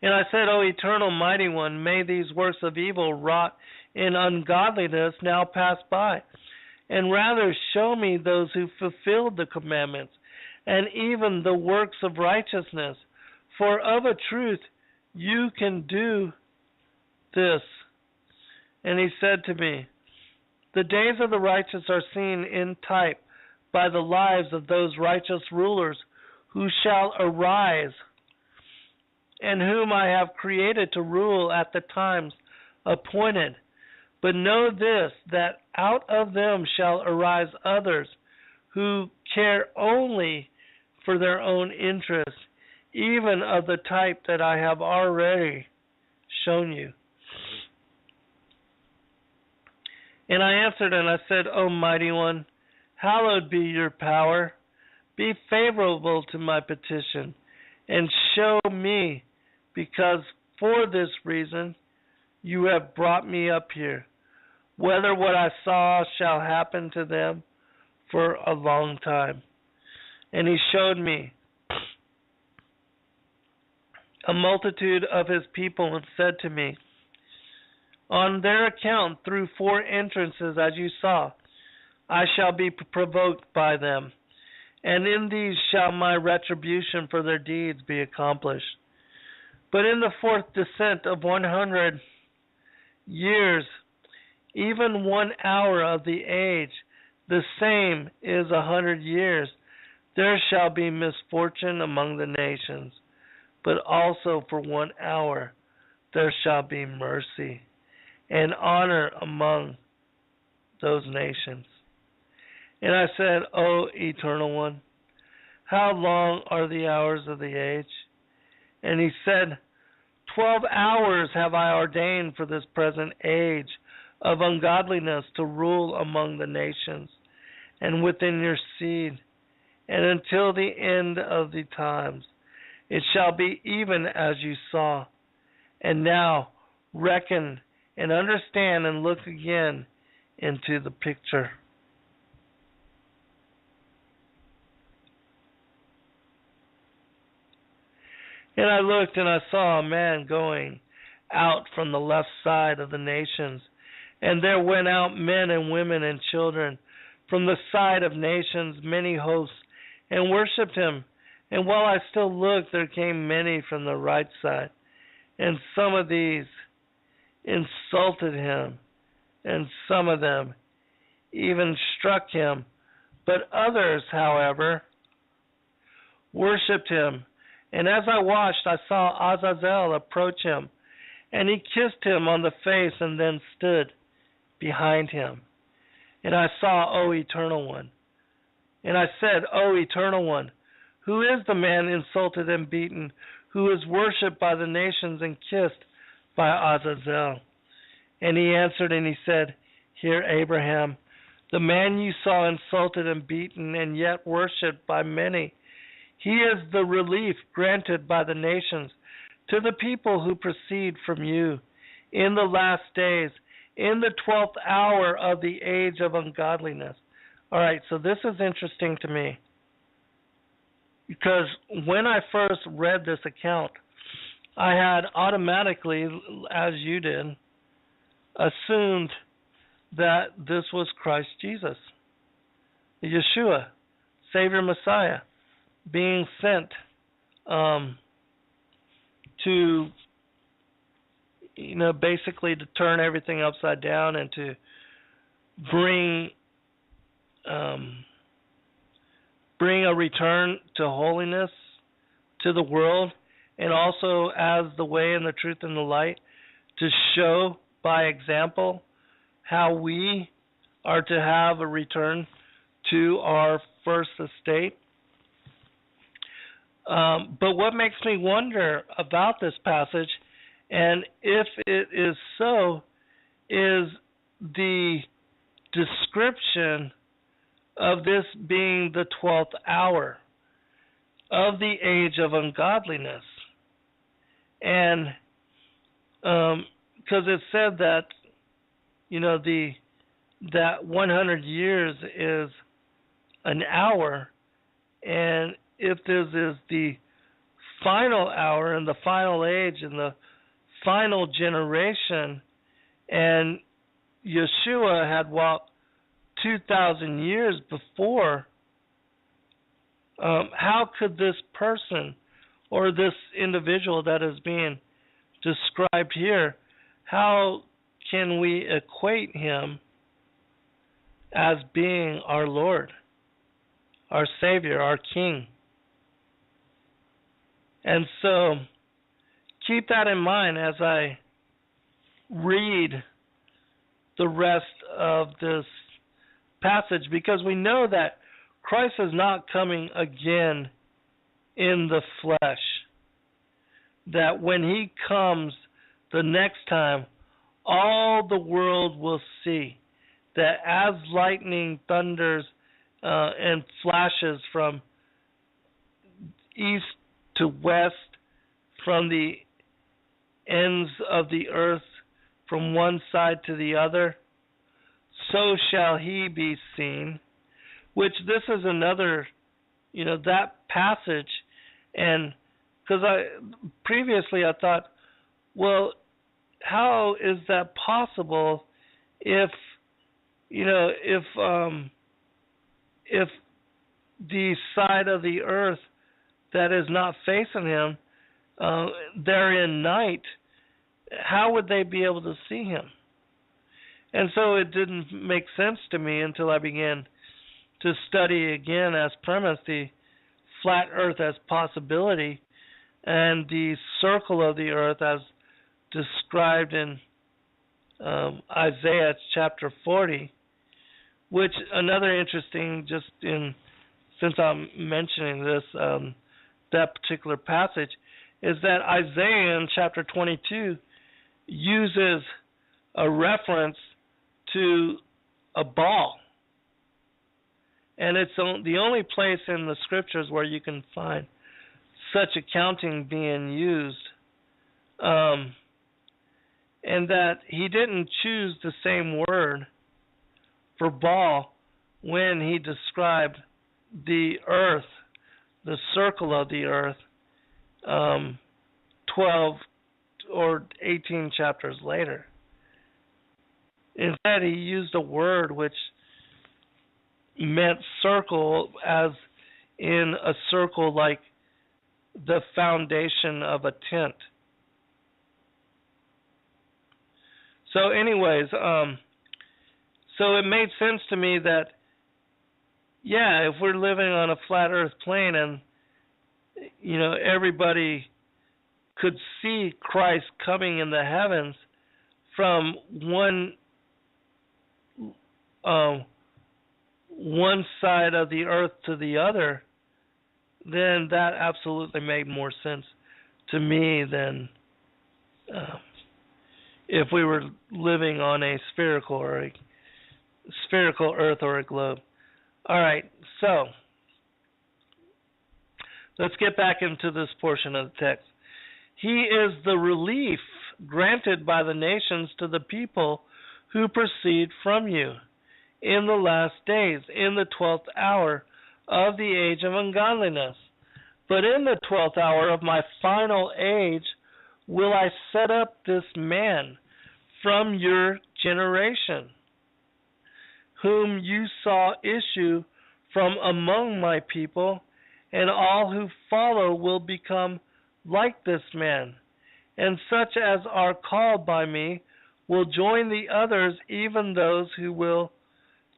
And I said, O eternal mighty one, may these works of evil wrought in ungodliness now pass by, and rather show me those who fulfilled the commandments, and even the works of righteousness. For of a truth you can do this. And he said to me, the days of the righteous are seen in type by the lives of those righteous rulers who shall arise, and whom I have created to rule at the times appointed. But know this, that out of them shall arise others who care only for their own interest, even of the type that I have already shown you. And I answered and I said, O mighty one, hallowed be your power. Be favorable to my petition, and show me, because for this reason you have brought me up here, whether what I saw shall happen to them for a long time. And he showed me a multitude of his people, and said to me, on their account, through 4 entrances, as you saw, I shall be provoked by them, and in these shall my retribution for their deeds be accomplished. But in the 4th descent of 100 years, even 1 hour of the age, the same is 100 years, there shall be misfortune among the nations, but also for 1 hour there shall be mercy and honor among those nations. And I said, O Eternal One, how long are the hours of the age? And he said, 12 hours have I ordained for this present age, of ungodliness to rule among the nations, and within your seed, and until the end of the times. It shall be even as you saw. And now reckon and understand and look again into the picture. And I looked and I saw a man going out from the left side of the nations. And there went out men and women and children from the side of nations, many hosts, and worshipped him. And while I still looked, there came many from the right side. And some of these insulted him, and some of them even struck him. But others, however, worshipped him. And as I watched, I saw Azazel approach him, and he kissed him on the face and then stood behind him. And I saw, O Eternal One. And I said, O Eternal One, who is the man insulted and beaten, who is worshipped by the nations and kissed by Azazel? And he answered and he said, Hear Abraham, the man you saw insulted and beaten and yet worshipped by many. He is the relief granted by the nations to the people who proceed from you in the last days, in the 12th hour of the age of ungodliness. All right, so this is interesting to me, because when I first read this account, I had automatically, as you did, assumed that this was Christ Jesus, Yeshua, Savior Messiah, being sent to, basically to turn everything upside down and to bring a return to holiness to the world, and also as the way and the truth and the light, to show by example how we are to have a return to our first estate. But what makes me wonder about this passage, and if it is so, is the description of this being the 12th hour of the age of ungodliness. And because it said that, that 100 years is an hour, and if this is the final hour and the final age and the final generation, and Yeshua had walked 2,000 years before, how could this person or this individual that is being described here, how can we equate him as being our Lord, our Savior, our King? And so keep that in mind as I read the rest of this passage, because we know that Christ is not coming again in the flesh. That when he comes the next time, all the world will see that as lightning thunders and flashes from east to west, from the ends of the earth, from one side to the other, so shall he be seen. Which this is another, that passage, and because previously I thought, well, how is that possible if the side of the earth that is not facing him, they're in night, how would they be able to see him? And so it didn't make sense to me until I began to study again as premise the flat earth as possibility and the circle of the earth as described in Isaiah chapter 40, which another interesting, since I'm mentioning this, that particular passage, is that Isaiah in chapter 22 uses a reference to a ball. And it's the only place in the scriptures where you can find such accounting being used. And that he didn't choose the same word for ball when he described the earth, the circle of the earth, 12 or 18 chapters later. Instead, he used a word which meant circle, as in a circle like the foundation of a tent. So anyways, so it made sense to me that, yeah, if we're living on a flat earth plane and, you know, everybody could see Christ coming in the heavens from one side of the earth to the other, then that absolutely made more sense to me than if we were living on a spherical earth or a globe. All right, so let's get back into this portion of the text. He is the relief granted by the nations to the people who proceed from you in the last days, in the 12th hour of the age of ungodliness. But in the 12th hour of my final age will I set up this man from your generation, whom you saw issue from among my people, and all who follow will become like this man, and such as are called by me will join the others, even those who will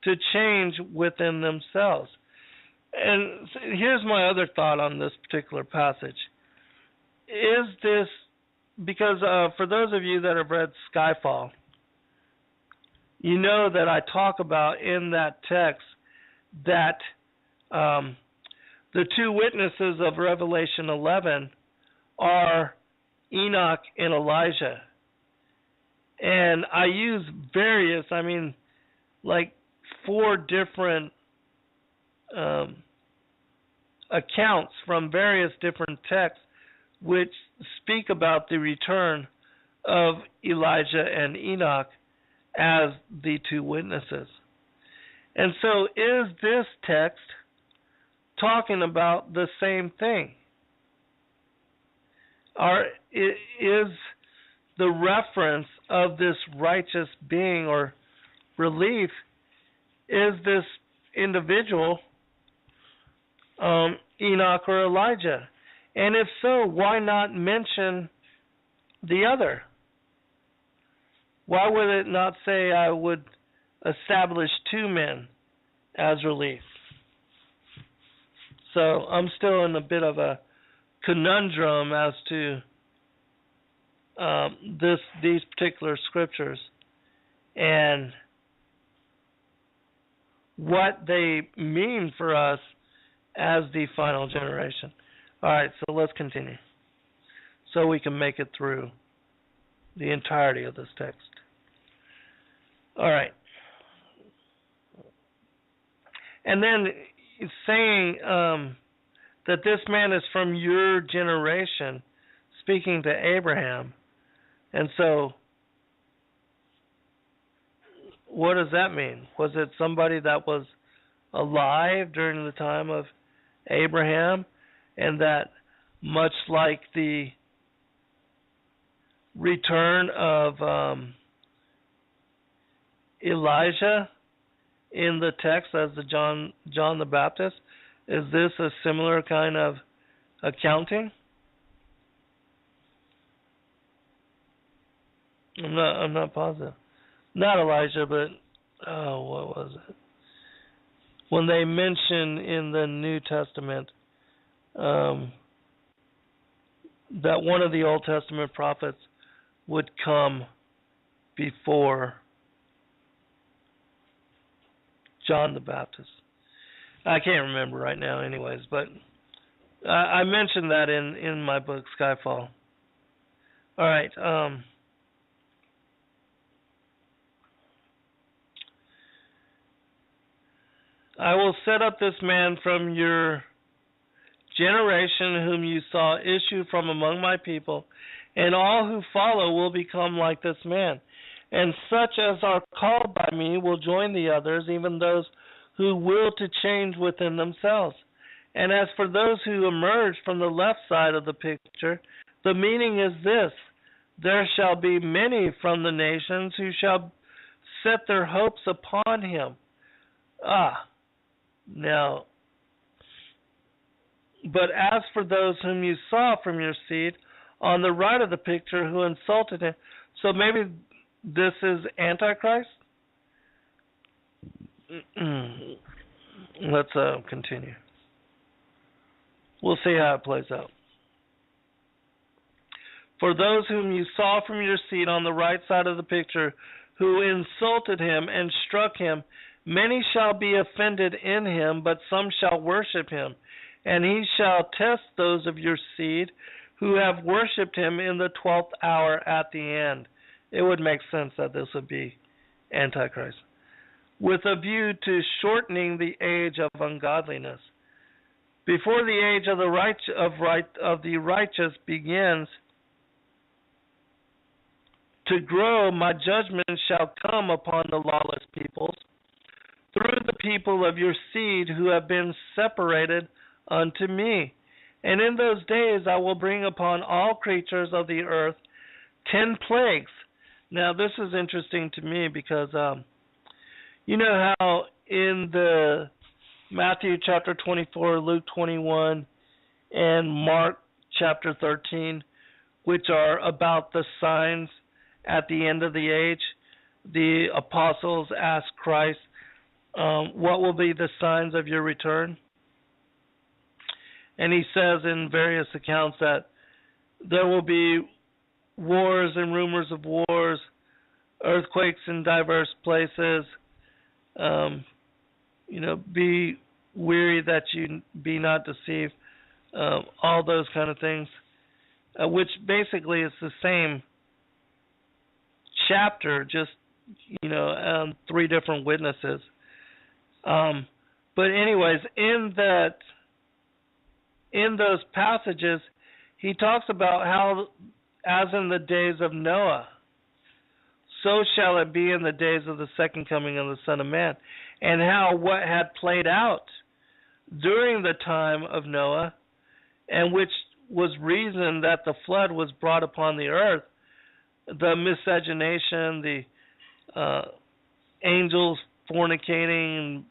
to change within themselves. And here's my other thought on this particular passage. Is this, because for those of you that have read Skyfall, you know that I talk about in that text that the two witnesses of Revelation 11 are Enoch and Elijah. And I use various, like 4 different accounts from various different texts which speak about the return of Elijah and Enoch as the two witnesses. And so is this text talking about the same thing? Or is the reference of this righteous being or relief, is this individual Enoch or Elijah? And if so, why not mention the other? Why would it not say I would establish 2 men as relief? So I'm still in a bit of a conundrum as to these particular scriptures and what they mean for us as the final generation. All right, so let's continue so we can make it through the entirety of this text. All right. And then it's saying that this man is from your generation, speaking to Abraham. And so, what does that mean? Was it somebody that was alive during the time of Abraham, and that much like the return of Elijah in the text as the John the Baptist, is this a similar kind of accounting? I'm not positive. Not Elijah, but what was it? When they mention in the New Testament that one of the Old Testament prophets would come before John the Baptist. I can't remember right now anyways, but I mentioned that in my book, Skyfall. All right. I will set up this man from your generation whom you saw issue from among my people, and all who follow will become like this man. And such as are called by me will join the others, even those who will to change within themselves. And as for those who emerge from the left side of the picture, the meaning is this: there shall be many from the nations who shall set their hopes upon him. Now, but as for those whom you saw from your seed on the right of the picture who insulted him, so maybe this is Antichrist? Let's continue. We'll see how it plays out. For those whom you saw from your seat on the right side of the picture, who insulted him and struck him, many shall be offended in him, but some shall worship him. And he shall test those of your seed who have worshipped him in the 12th hour at the end. It would make sense that this would be Antichrist, with a view to shortening the age of ungodliness. Before the age of the righteous begins to grow, my judgment shall come upon the lawless peoples, through the people of your seed who have been separated unto me. And in those days I will bring upon all creatures of the earth 10 plagues. Now this is interesting to me because you know how in the Matthew chapter 24, Luke 21, and Mark chapter 13, which are about the signs at the end of the age, the apostles asked Christ, what will be the signs of your return? And he says in various accounts that there will be wars and rumors of wars, earthquakes in diverse places, be weary that you be not deceived, all those kind of things, which basically is the same chapter, just, 3 different witnesses. But anyways, in those passages, he talks about how, as in the days of Noah, so shall it be in the days of the second coming of the Son of Man. And how what had played out during the time of Noah, and which was reason that the flood was brought upon the earth, the miscegenation, the angels fornicating,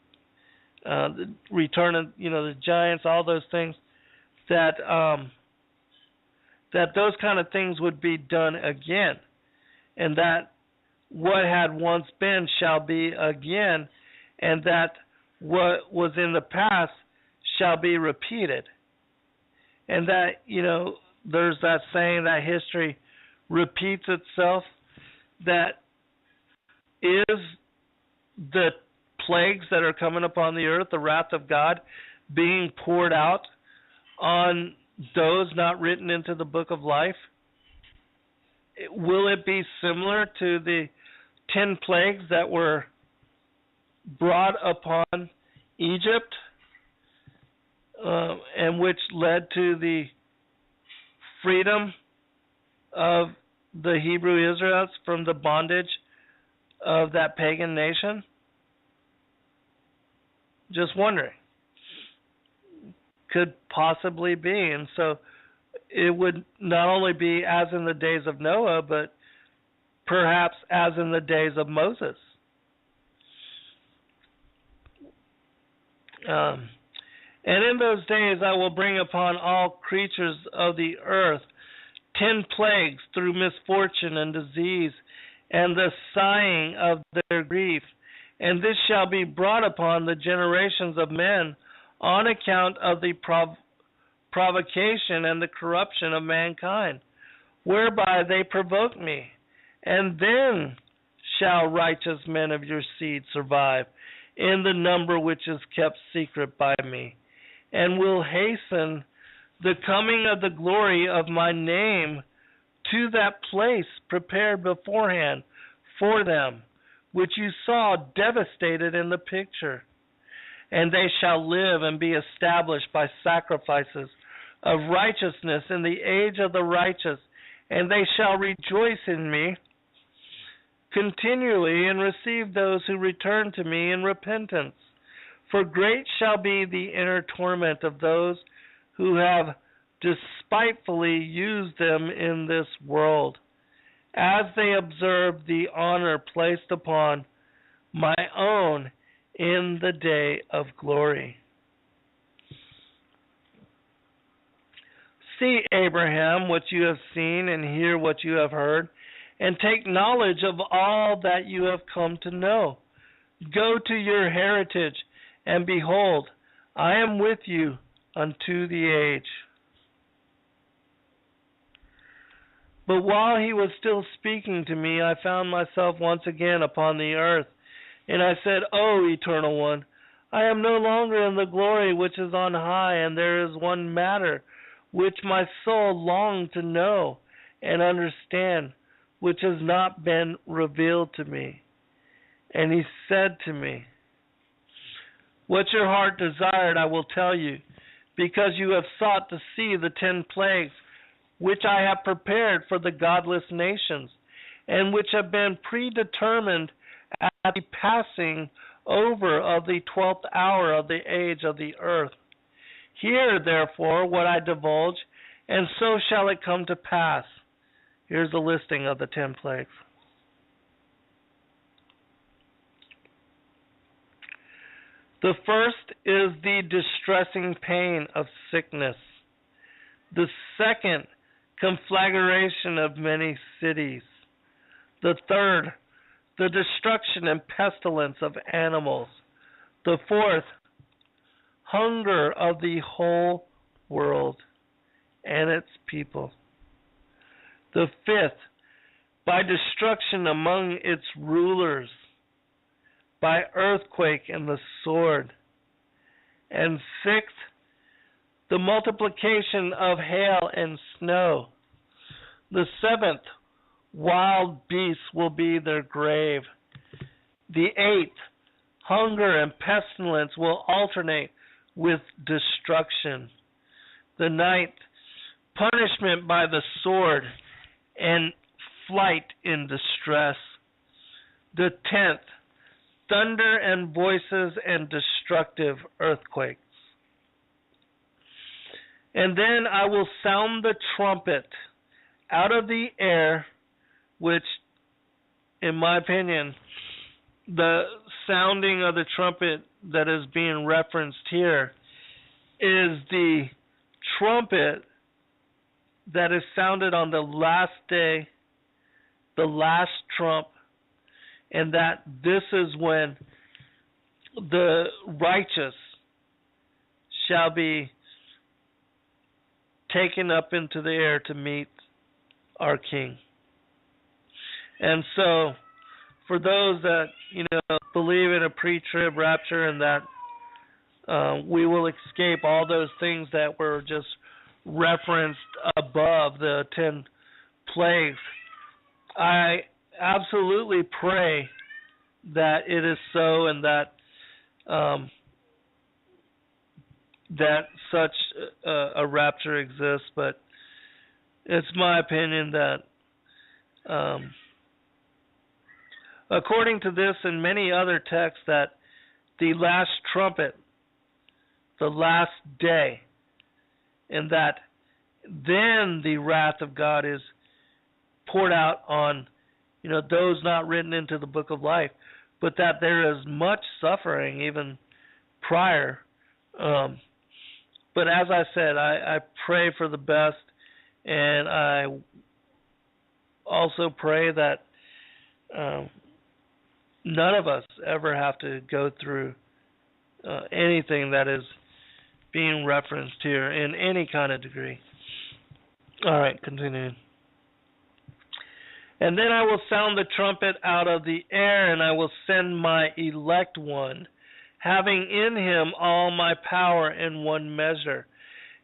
the return of the giants, all those things, that those kind of things would be done again, and that what had once been shall be again, and that what was in the past shall be repeated. And that, there's that saying that history repeats itself, that is the plagues that are coming upon the earth, the wrath of God being poured out on those not written into the book of life. Will it be similar to the 10 plagues that were brought upon Egypt, and which led to the freedom of the Hebrew Israelites from the bondage of that pagan nation? Just wondering. Could possibly be. And so it would not only be as in the days of Noah, but perhaps as in the days of Moses. And in those days I will bring upon all creatures of the earth 10 plagues through misfortune and disease and the sighing of their grief. And this shall be brought upon the generations of men on account of the provocation and the corruption of mankind, whereby they provoke me. And then shall righteous men of your seed survive, in the number which is kept secret by me, and will hasten the coming of the glory of my name to that place prepared beforehand for them, which you saw devastated in the picture. and they shall live and be established by sacrifices of righteousness in the age of the righteous, and they shall rejoice in me continually and receive those who return to me in repentance. For great shall be the inner torment of those who have despitefully used them in this world, as they observe the honor placed upon my own in the day of glory. See, Abraham, what you have seen, and hear what you have heard, and take knowledge of all that you have come to know. Go to your heritage, and behold, I am with you unto the age. But while he was still speaking to me, I found myself once again upon the earth, and I said, O Eternal One, I am no longer in the glory which is on high, and there is one matter which my soul longed to know and understand, which has not been revealed to me. And he said to me, what your heart desired I will tell you, because you have sought to see the 10 plagues which I have prepared for the godless nations, and which have been predetermined at the passing over of the 12th hour of the age of the earth. Hear, therefore, what I divulge, and so shall it come to pass. Here's the listing of the 10 plagues. The first is the distressing pain of sickness. The second, conflagration of many cities. The third, the destruction and pestilence of animals. The fourth, hunger of the whole world and its people. The fifth, by destruction among its rulers, by earthquake and the sword. And sixth, the multiplication of hail and snow. The seventh, wild beasts will be their grave. The eighth, hunger and pestilence will alternate with destruction. The ninth, punishment by the sword and flight in distress. The 10th, thunder and voices and destructive earthquakes. And then I will sound the trumpet out of the air, which, in my opinion, the sounding of the trumpet that is being referenced here is the trumpet that is sounded on the last day, the last trump, and that this is when the righteous shall be taken up into the air to meet our King. And so, for those that, believe in a pre-trib rapture and that we will escape all those things that were just referenced above, the 10 plagues, I absolutely pray that it is so, and that that such a rapture exists. But it's my opinion that according to this and many other texts, that the last trumpet, the last day, and that then the wrath of God is poured out on those not written into the book of life, but that there is much suffering even prior. But as I said, I pray for the best, and I also pray that none of us ever have to go through anything that is being referenced here in any kind of degree. All right, continuing. And then I will sound the trumpet out of the air, and I will send my elect one, having in him all my power in one measure.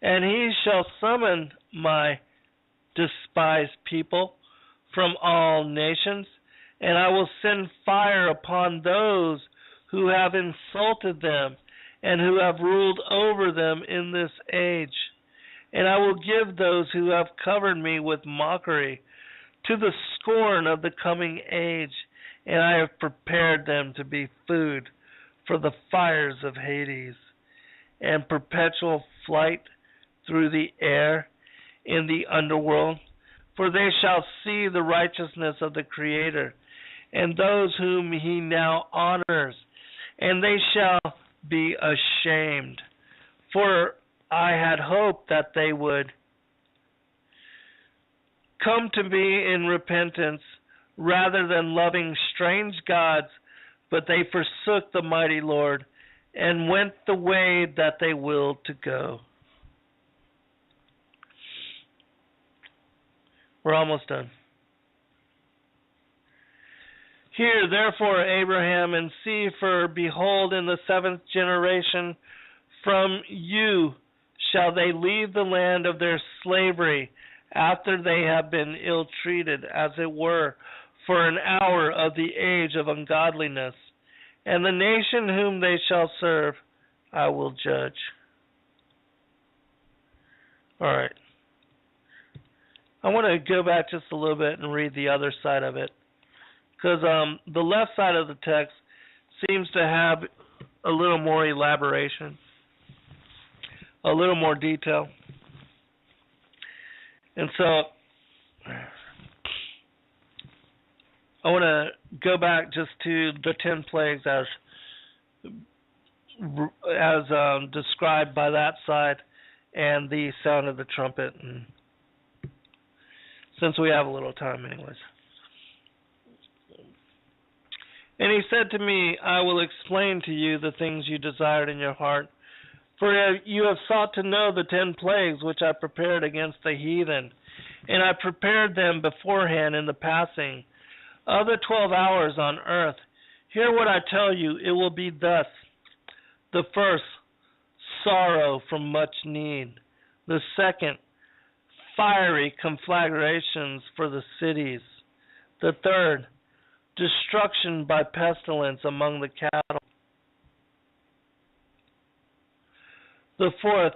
And he shall summon my despised people from all nations, and I will send fire upon those who have insulted them, and who have ruled over them in this age. And I will give those who have covered me with mockery to the scorn of the coming age, and I have prepared them to be food for the fires of Hades, and perpetual flight through the air in the underworld. For they shall see the righteousness of the Creator, and those whom he now honors, and they shall be ashamed. For I had hoped that they would come to me in repentance, rather than loving strange gods, but they forsook the mighty Lord, and went the way that they willed to go. We're almost done. Hear therefore, Abraham, and see, for behold, in the 7th generation from you shall they leave the land of their slavery, after they have been ill-treated, as it were, for an hour of the age of ungodliness. And the nation whom they shall serve, I will judge. All right. I want to go back just a little bit and read the other side of it, because the left side of the text seems to have a little more elaboration, a little more detail. And so I want to go back just to the 10 plagues as described by that side, and the sound of the trumpet, and since we have a little time anyways. And he said to me, I will explain to you the things you desired in your heart, for you have sought to know the 10 plagues which I prepared against the heathen, and I prepared them beforehand in the passing of the 12 hours on earth. Hear what I tell you, it will be thus. The first, sorrow from much need. The second, fiery conflagrations for the cities. The third, destruction by pestilence among the cattle. The fourth,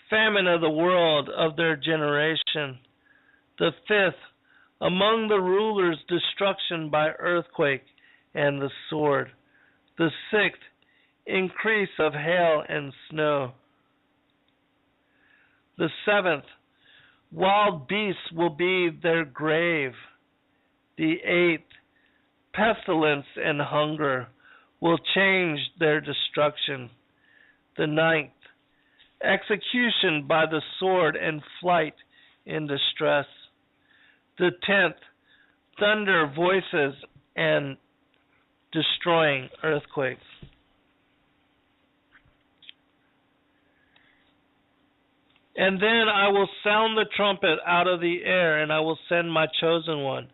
famine of the world of their generation. The fifth, among the rulers, destruction by earthquake and the sword. The sixth, increase of hail and snow. The seventh, wild beasts will be their grave. The eighth, pestilence and hunger will change their destruction. The ninth, execution by the sword and flight in distress. The 10th, thunder voices and destroying earthquakes. And then I will sound the trumpet out of the air, and I will send my chosen one,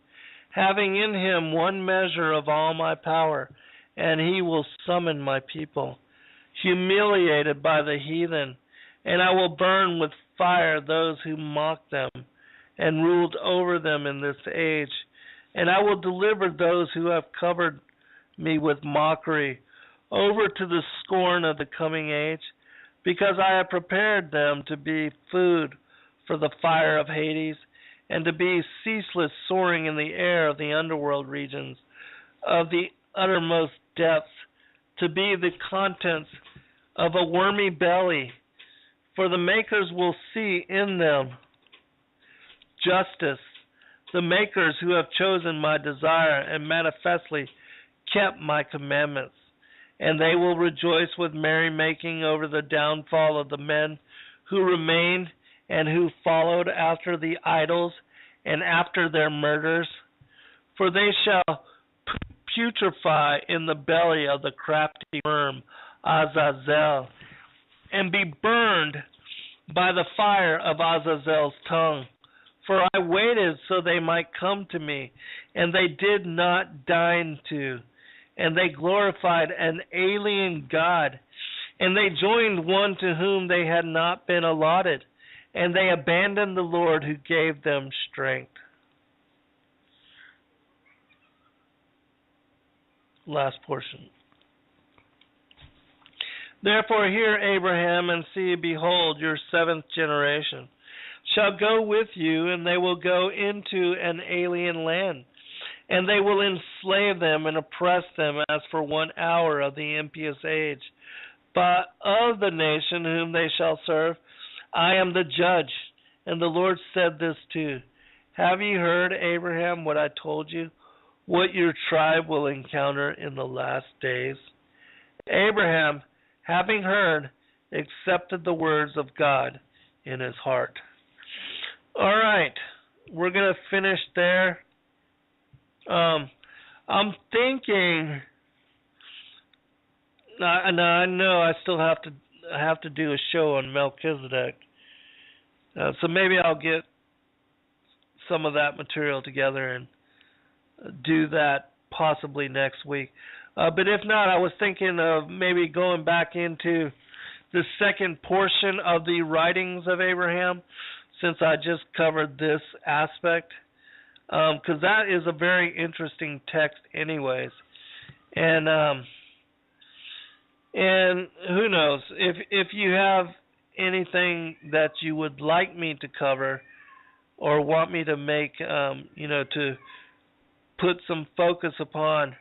having in him one measure of all my power, and he will summon my people, humiliated by the heathen, and I will burn with fire those who mock them and ruled over them in this age, and I will deliver those who have covered me with mockery over to the scorn of the coming age, because I have prepared them to be food for the fire of Hades, and to be ceaseless soaring in the air of the underworld regions of the uttermost depths, to be the contents of a wormy belly, for the makers will see in them justice, the makers who have chosen my desire and manifestly kept my commandments. And they will rejoice with merrymaking over the downfall of the men who remained and who followed after the idols and after their murders. For they shall putrefy in the belly of the crafty worm Azazel, and be burned by the fire of Azazel's tongue. For I waited so they might come to me, and they did not deign to. And they glorified an alien god, and they joined one to whom they had not been allotted, and they abandoned the Lord who gave them strength. Last portion. Therefore hear, Abraham, and see, behold, your seventh generation shall go with you, and they will go into an alien land, and they will enslave them and oppress them as for 1 hour of the impious age. But of the nation whom they shall serve, I am the judge. And the Lord said this too. Have ye heard, Abraham, what I told you, what your tribe will encounter in the last days? Abraham, having heard, accepted the words of God in his heart. All right, we're going to finish there. I'm thinking. I know I still have to do a show on Melchizedek, so maybe I'll get some of that material together and do that possibly next week. But if not, I was thinking of maybe going back into the second portion of the writings of Abraham, since I just covered this aspect, because that is a very interesting text anyways. And who knows, if you have anything that you would like me to cover or want me to make, to put some focus upon,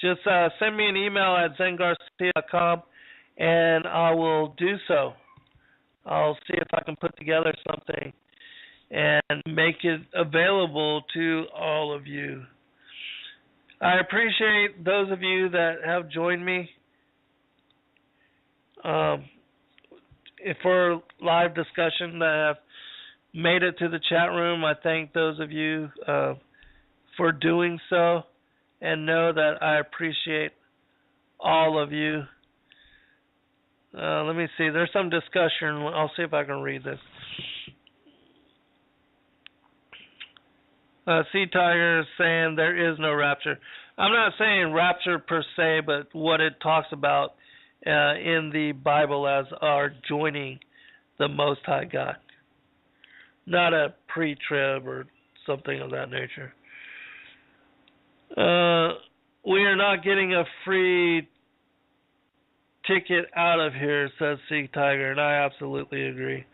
just send me an email at zengarcia.com and I will do so. I'll see if I can put together something and make it available to all of you. I appreciate those of you that have joined me for live discussion, that have made it to the chat room. I thank those of you for doing so, and know that I appreciate all of you. Let me see. There's some discussion. I'll see if I can read this. Sea Tiger is saying there is no rapture. I'm not saying rapture per se, but what it talks about in the Bible as our joining the Most High God. Not a pre-trib or something of that nature. We are not getting a free ticket out of here, says Sea Tiger, and I absolutely agree.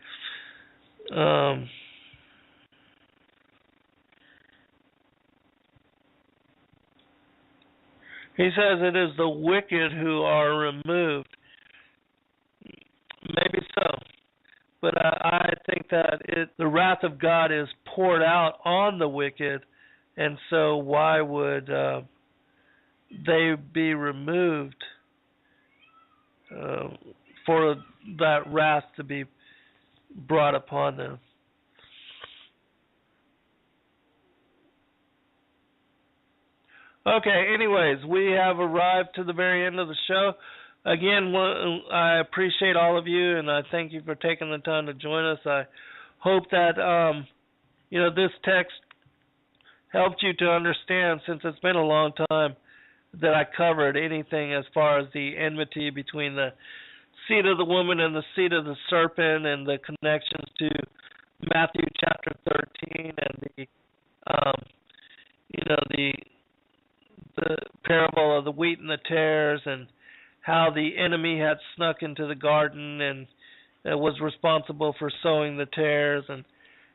He says it is the wicked who are removed. Maybe so. But I think that the wrath of God is poured out on the wicked, and so why would they be removed for that wrath to be brought upon them? Okay, anyways, we have arrived to the very end of the show. Again, I appreciate all of you, and I thank you for taking the time to join us. I hope that this text helped you to understand, since it's been a long time that I covered anything as far as the enmity between the seed of the woman and the seed of the serpent, and the connections to Matthew chapter 13 and the parable of the wheat and the tares, and how the enemy had snuck into the garden and was responsible for sowing the tares, and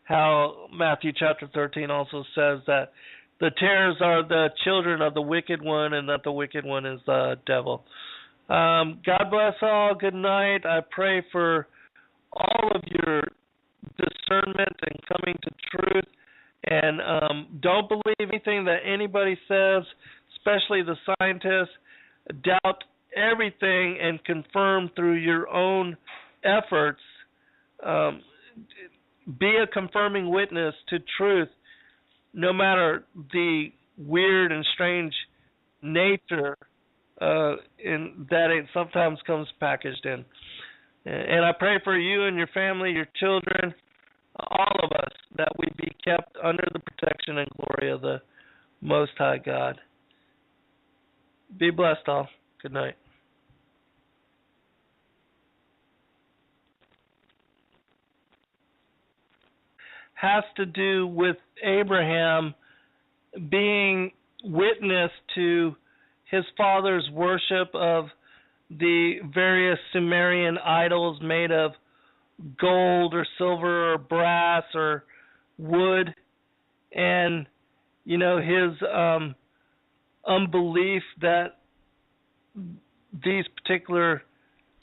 how Matthew chapter 13 also says that the tares are the children of the wicked one, and that the wicked one is the devil. God bless all. Good night. I pray for all of your discernment and coming to truth. And don't believe anything that anybody says, especially the scientists. Doubt everything and confirm through your own efforts. Be a confirming witness to truth, no matter the weird and strange nature that it sometimes comes packaged in. And I pray for you and your family, your children, all of us, that we be kept under the protection and glory of the Most High God. Be blessed all. Good night. Has to do with Abraham being witness to his father's worship of the various Sumerian idols made of gold or silver or brass or wood, and his unbelief that these particular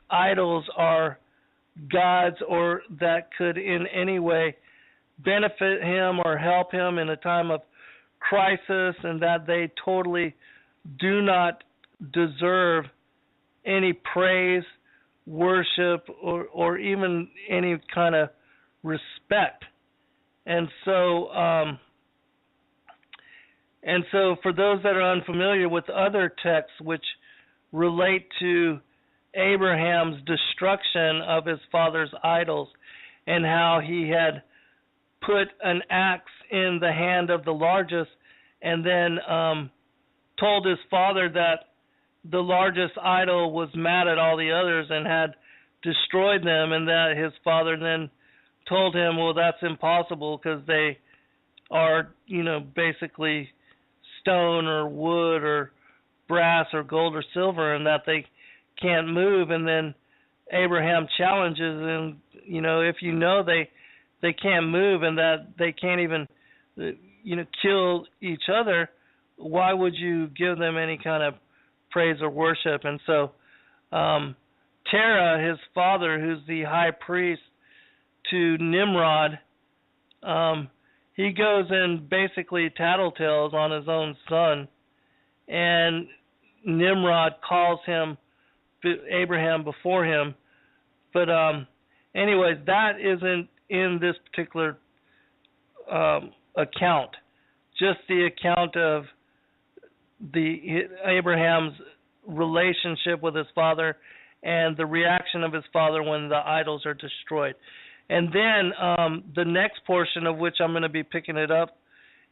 idols are gods or that could in any way benefit him or help him in a time of crisis, and that they totally do not deserve any praise, worship, or even any kind of respect. And so for those that are unfamiliar with other texts which relate to Abraham's destruction of his father's idols, and how he had put an axe in the hand of the largest, and then told his father that the largest idol was mad at all the others and had destroyed them, and that his father then told him, well, that's impossible because they are, basically stone or wood or brass or gold or silver, and that they can't move. And then Abraham challenges him, if they can't move and that they can't even kill each other, why would you give them any kind of praise or worship? And so Terah, his father, who's the high priest to Nimrod, he goes and basically tattletales on his own son, and Nimrod calls him Abraham before him. But anyways, that isn't in this particular account. Just the account of Abraham's relationship with his father and the reaction of his father when the idols are destroyed. And then the next portion, of which I'm going to be picking it up,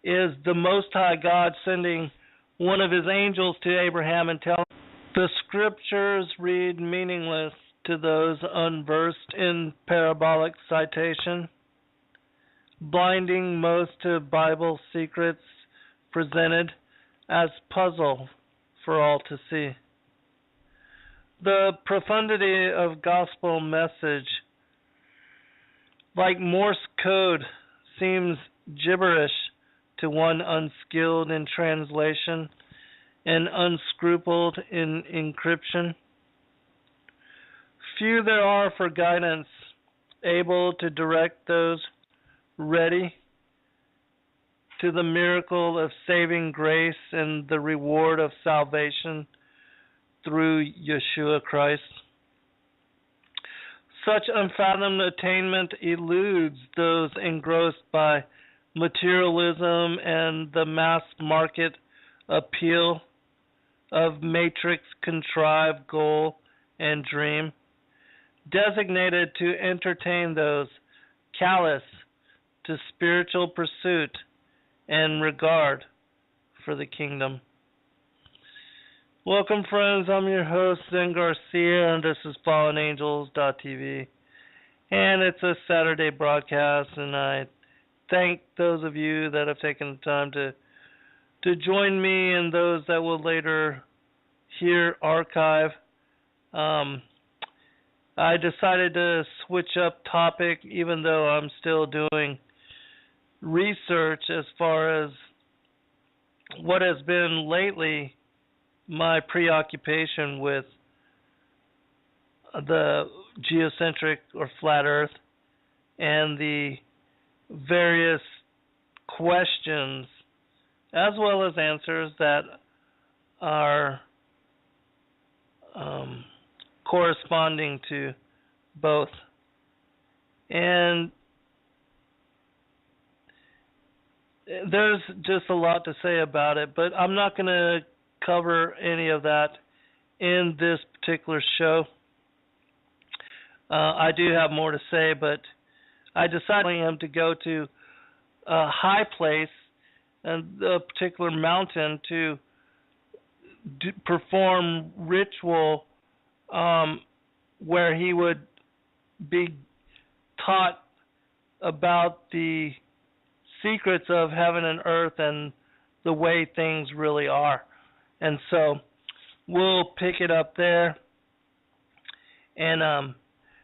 is the Most High God sending one of his angels to Abraham and telling him, the scriptures read meaningless to those unversed in parabolic citation, blinding most to Bible secrets presented as puzzle for all to see. The profundity of gospel message, like Morse code, seems gibberish to one unskilled in translation and unscrupled in encryption. Few there are for guidance, able to direct those ready to the miracle of saving grace and the reward of salvation through Yeshua Christ. Such unfathomed attainment eludes those engrossed by materialism and the mass market appeal of matrix-contrived goal and dream, designated to entertain those callous to spiritual pursuit and regard for the kingdom. Welcome, friends. I'm your host, Zen Garcia, and this is FallenAngels.tv. And it's a Saturday broadcast, and I thank those of you that have taken the time to join me and those that will later hear archive. I decided to switch up topic, even though I'm still doing research as far as what has been lately my preoccupation with the geocentric or flat earth and the various questions as well as answers that are corresponding to both. And there's just a lot to say about it, but I'm not going to cover any of that in this particular show. I do have more to say, but I decided to go to a high place and a particular mountain to perform ritual where he would be taught about the secrets of heaven and earth and the way things really are. And so we'll pick it up there. And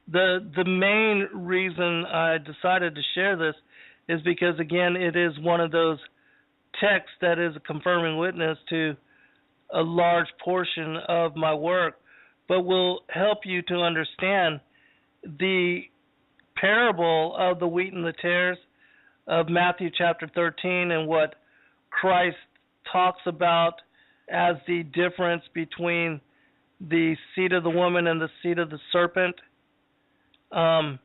the main reason I decided to share this is because, again, it is one of those texts that is a confirming witness to a large portion of my work, but will help you to understand the parable of the wheat and the tares of Matthew chapter 13 and what Christ talks about as the difference between the seed of the woman and the seed of the serpent, and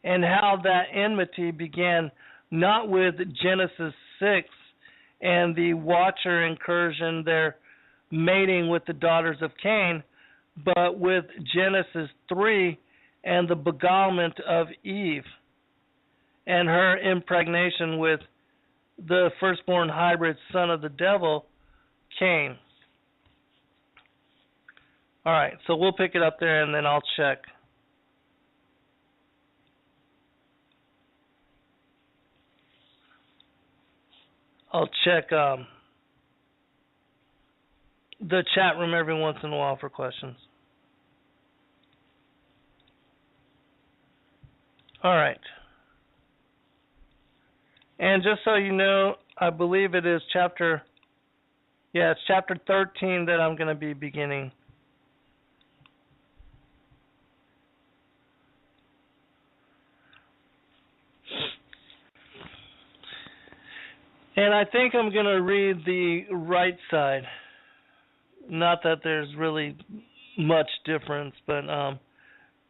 how that enmity began not with Genesis 6 and the Watcher incursion, their mating with the daughters of Cain, but with Genesis 3 and the beguilement of Eve and her impregnation with the firstborn hybrid son of the devil, Cain. All right, so we'll pick it up there and then I'll check. The chat room every once in a while for questions. All right. And just so you know, I believe it is chapter 13 that I'm going to be beginning. And I think I'm going to read the right side. Not that there's really much difference, but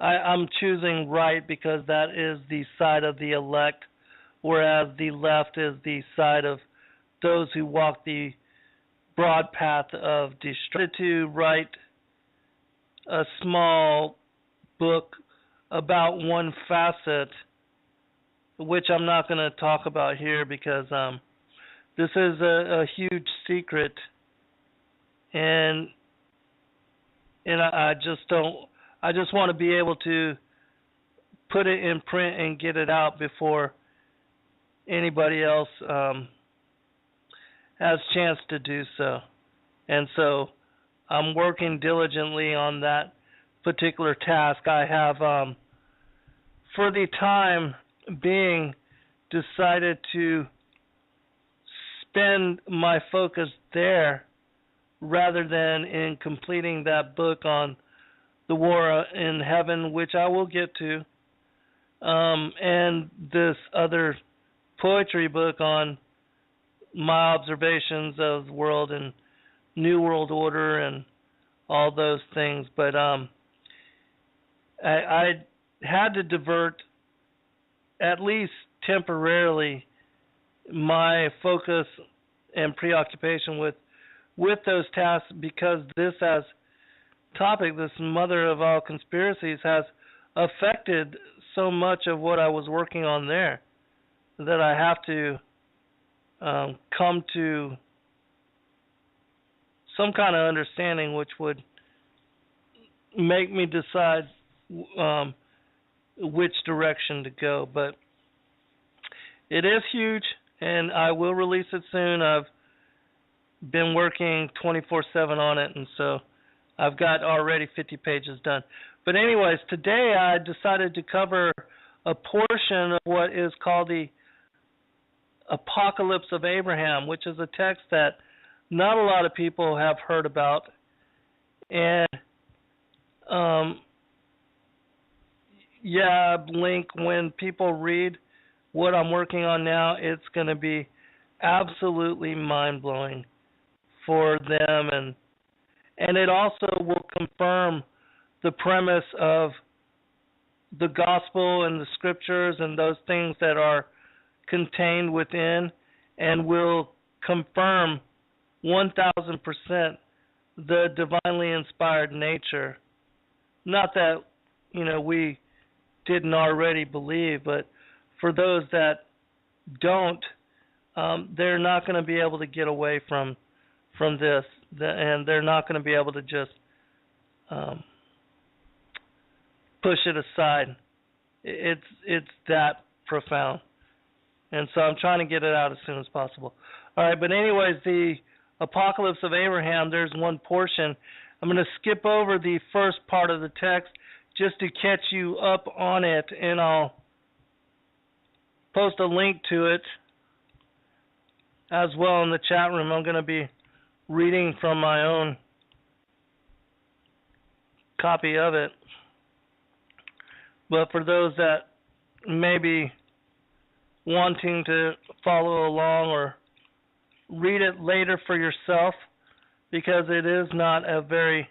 I'm choosing right because that is the side of the elect, whereas the left is the side of those who walk the broad path of destruction. To write a small book about one facet, which I'm not going to talk about here because this is a huge secret, and I just want to be able to put it in print and get it out before anybody else has chance to do so. And so I'm working diligently on that particular task. I have, for the time being, decided to spend my focus there rather than in completing that book on the war in heaven, which I will get to, and this other poetry book on my observations of the world and New World Order and all those things. But I had to divert, at least temporarily, my focus and preoccupation with those tasks, because this as topic, this mother of all conspiracies, has affected so much of what I was working on there that I have to come to some kind of understanding which would make me decide which direction to go. But it is huge, and I will release it soon. I've been working 24/7 on it, and so I've got already 50 pages done. But anyways, today I decided to cover a portion of what is called the Apocalypse of Abraham, which is a text that not a lot of people have heard about. And Link, when people read what I'm working on now, it's going to be absolutely mind-blowing for them, and it also will confirm the premise of the gospel and the scriptures and those things that are contained within, and will confirm 1,000% the divinely inspired nature. Not that, we didn't already believe, but for those that don't, they're not going to be able to get away from this, and they're not going to be able to just push it aside. It's that profound, and so I'm trying to get it out as soon as possible. All right, but anyways, the Apocalypse of Abraham, there's one portion. I'm going to skip over the first part of the text just to catch you up on it, and I'll post a link to it as well in the chat room. I'm going to be reading from my own copy of it. But for those that may be wanting to follow along or read it later for yourself, because it is not a very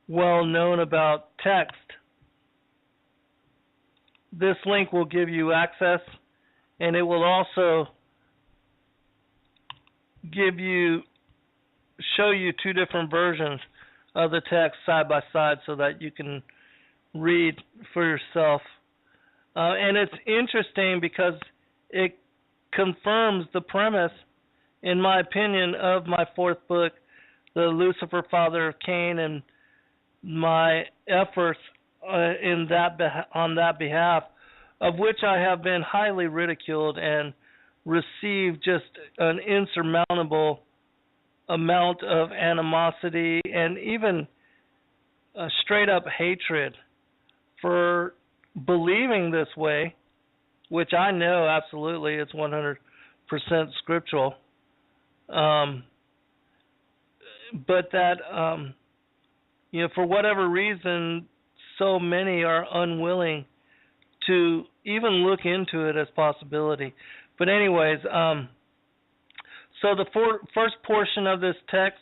well known about text, this link will give you access, and it will also show you two different versions of the text side by side so that you can read for yourself. And it's interesting because it confirms the premise, in my opinion, of my fourth book, The Lucifer Father of Cain, and my efforts on that behalf, of which I have been highly ridiculed and received just an insurmountable amount of animosity and even straight up hatred for believing this way, which I know absolutely it's 100% scriptural. But that, for whatever reason, so many are unwilling to even look into it as possibility. But anyways, so the first portion of this text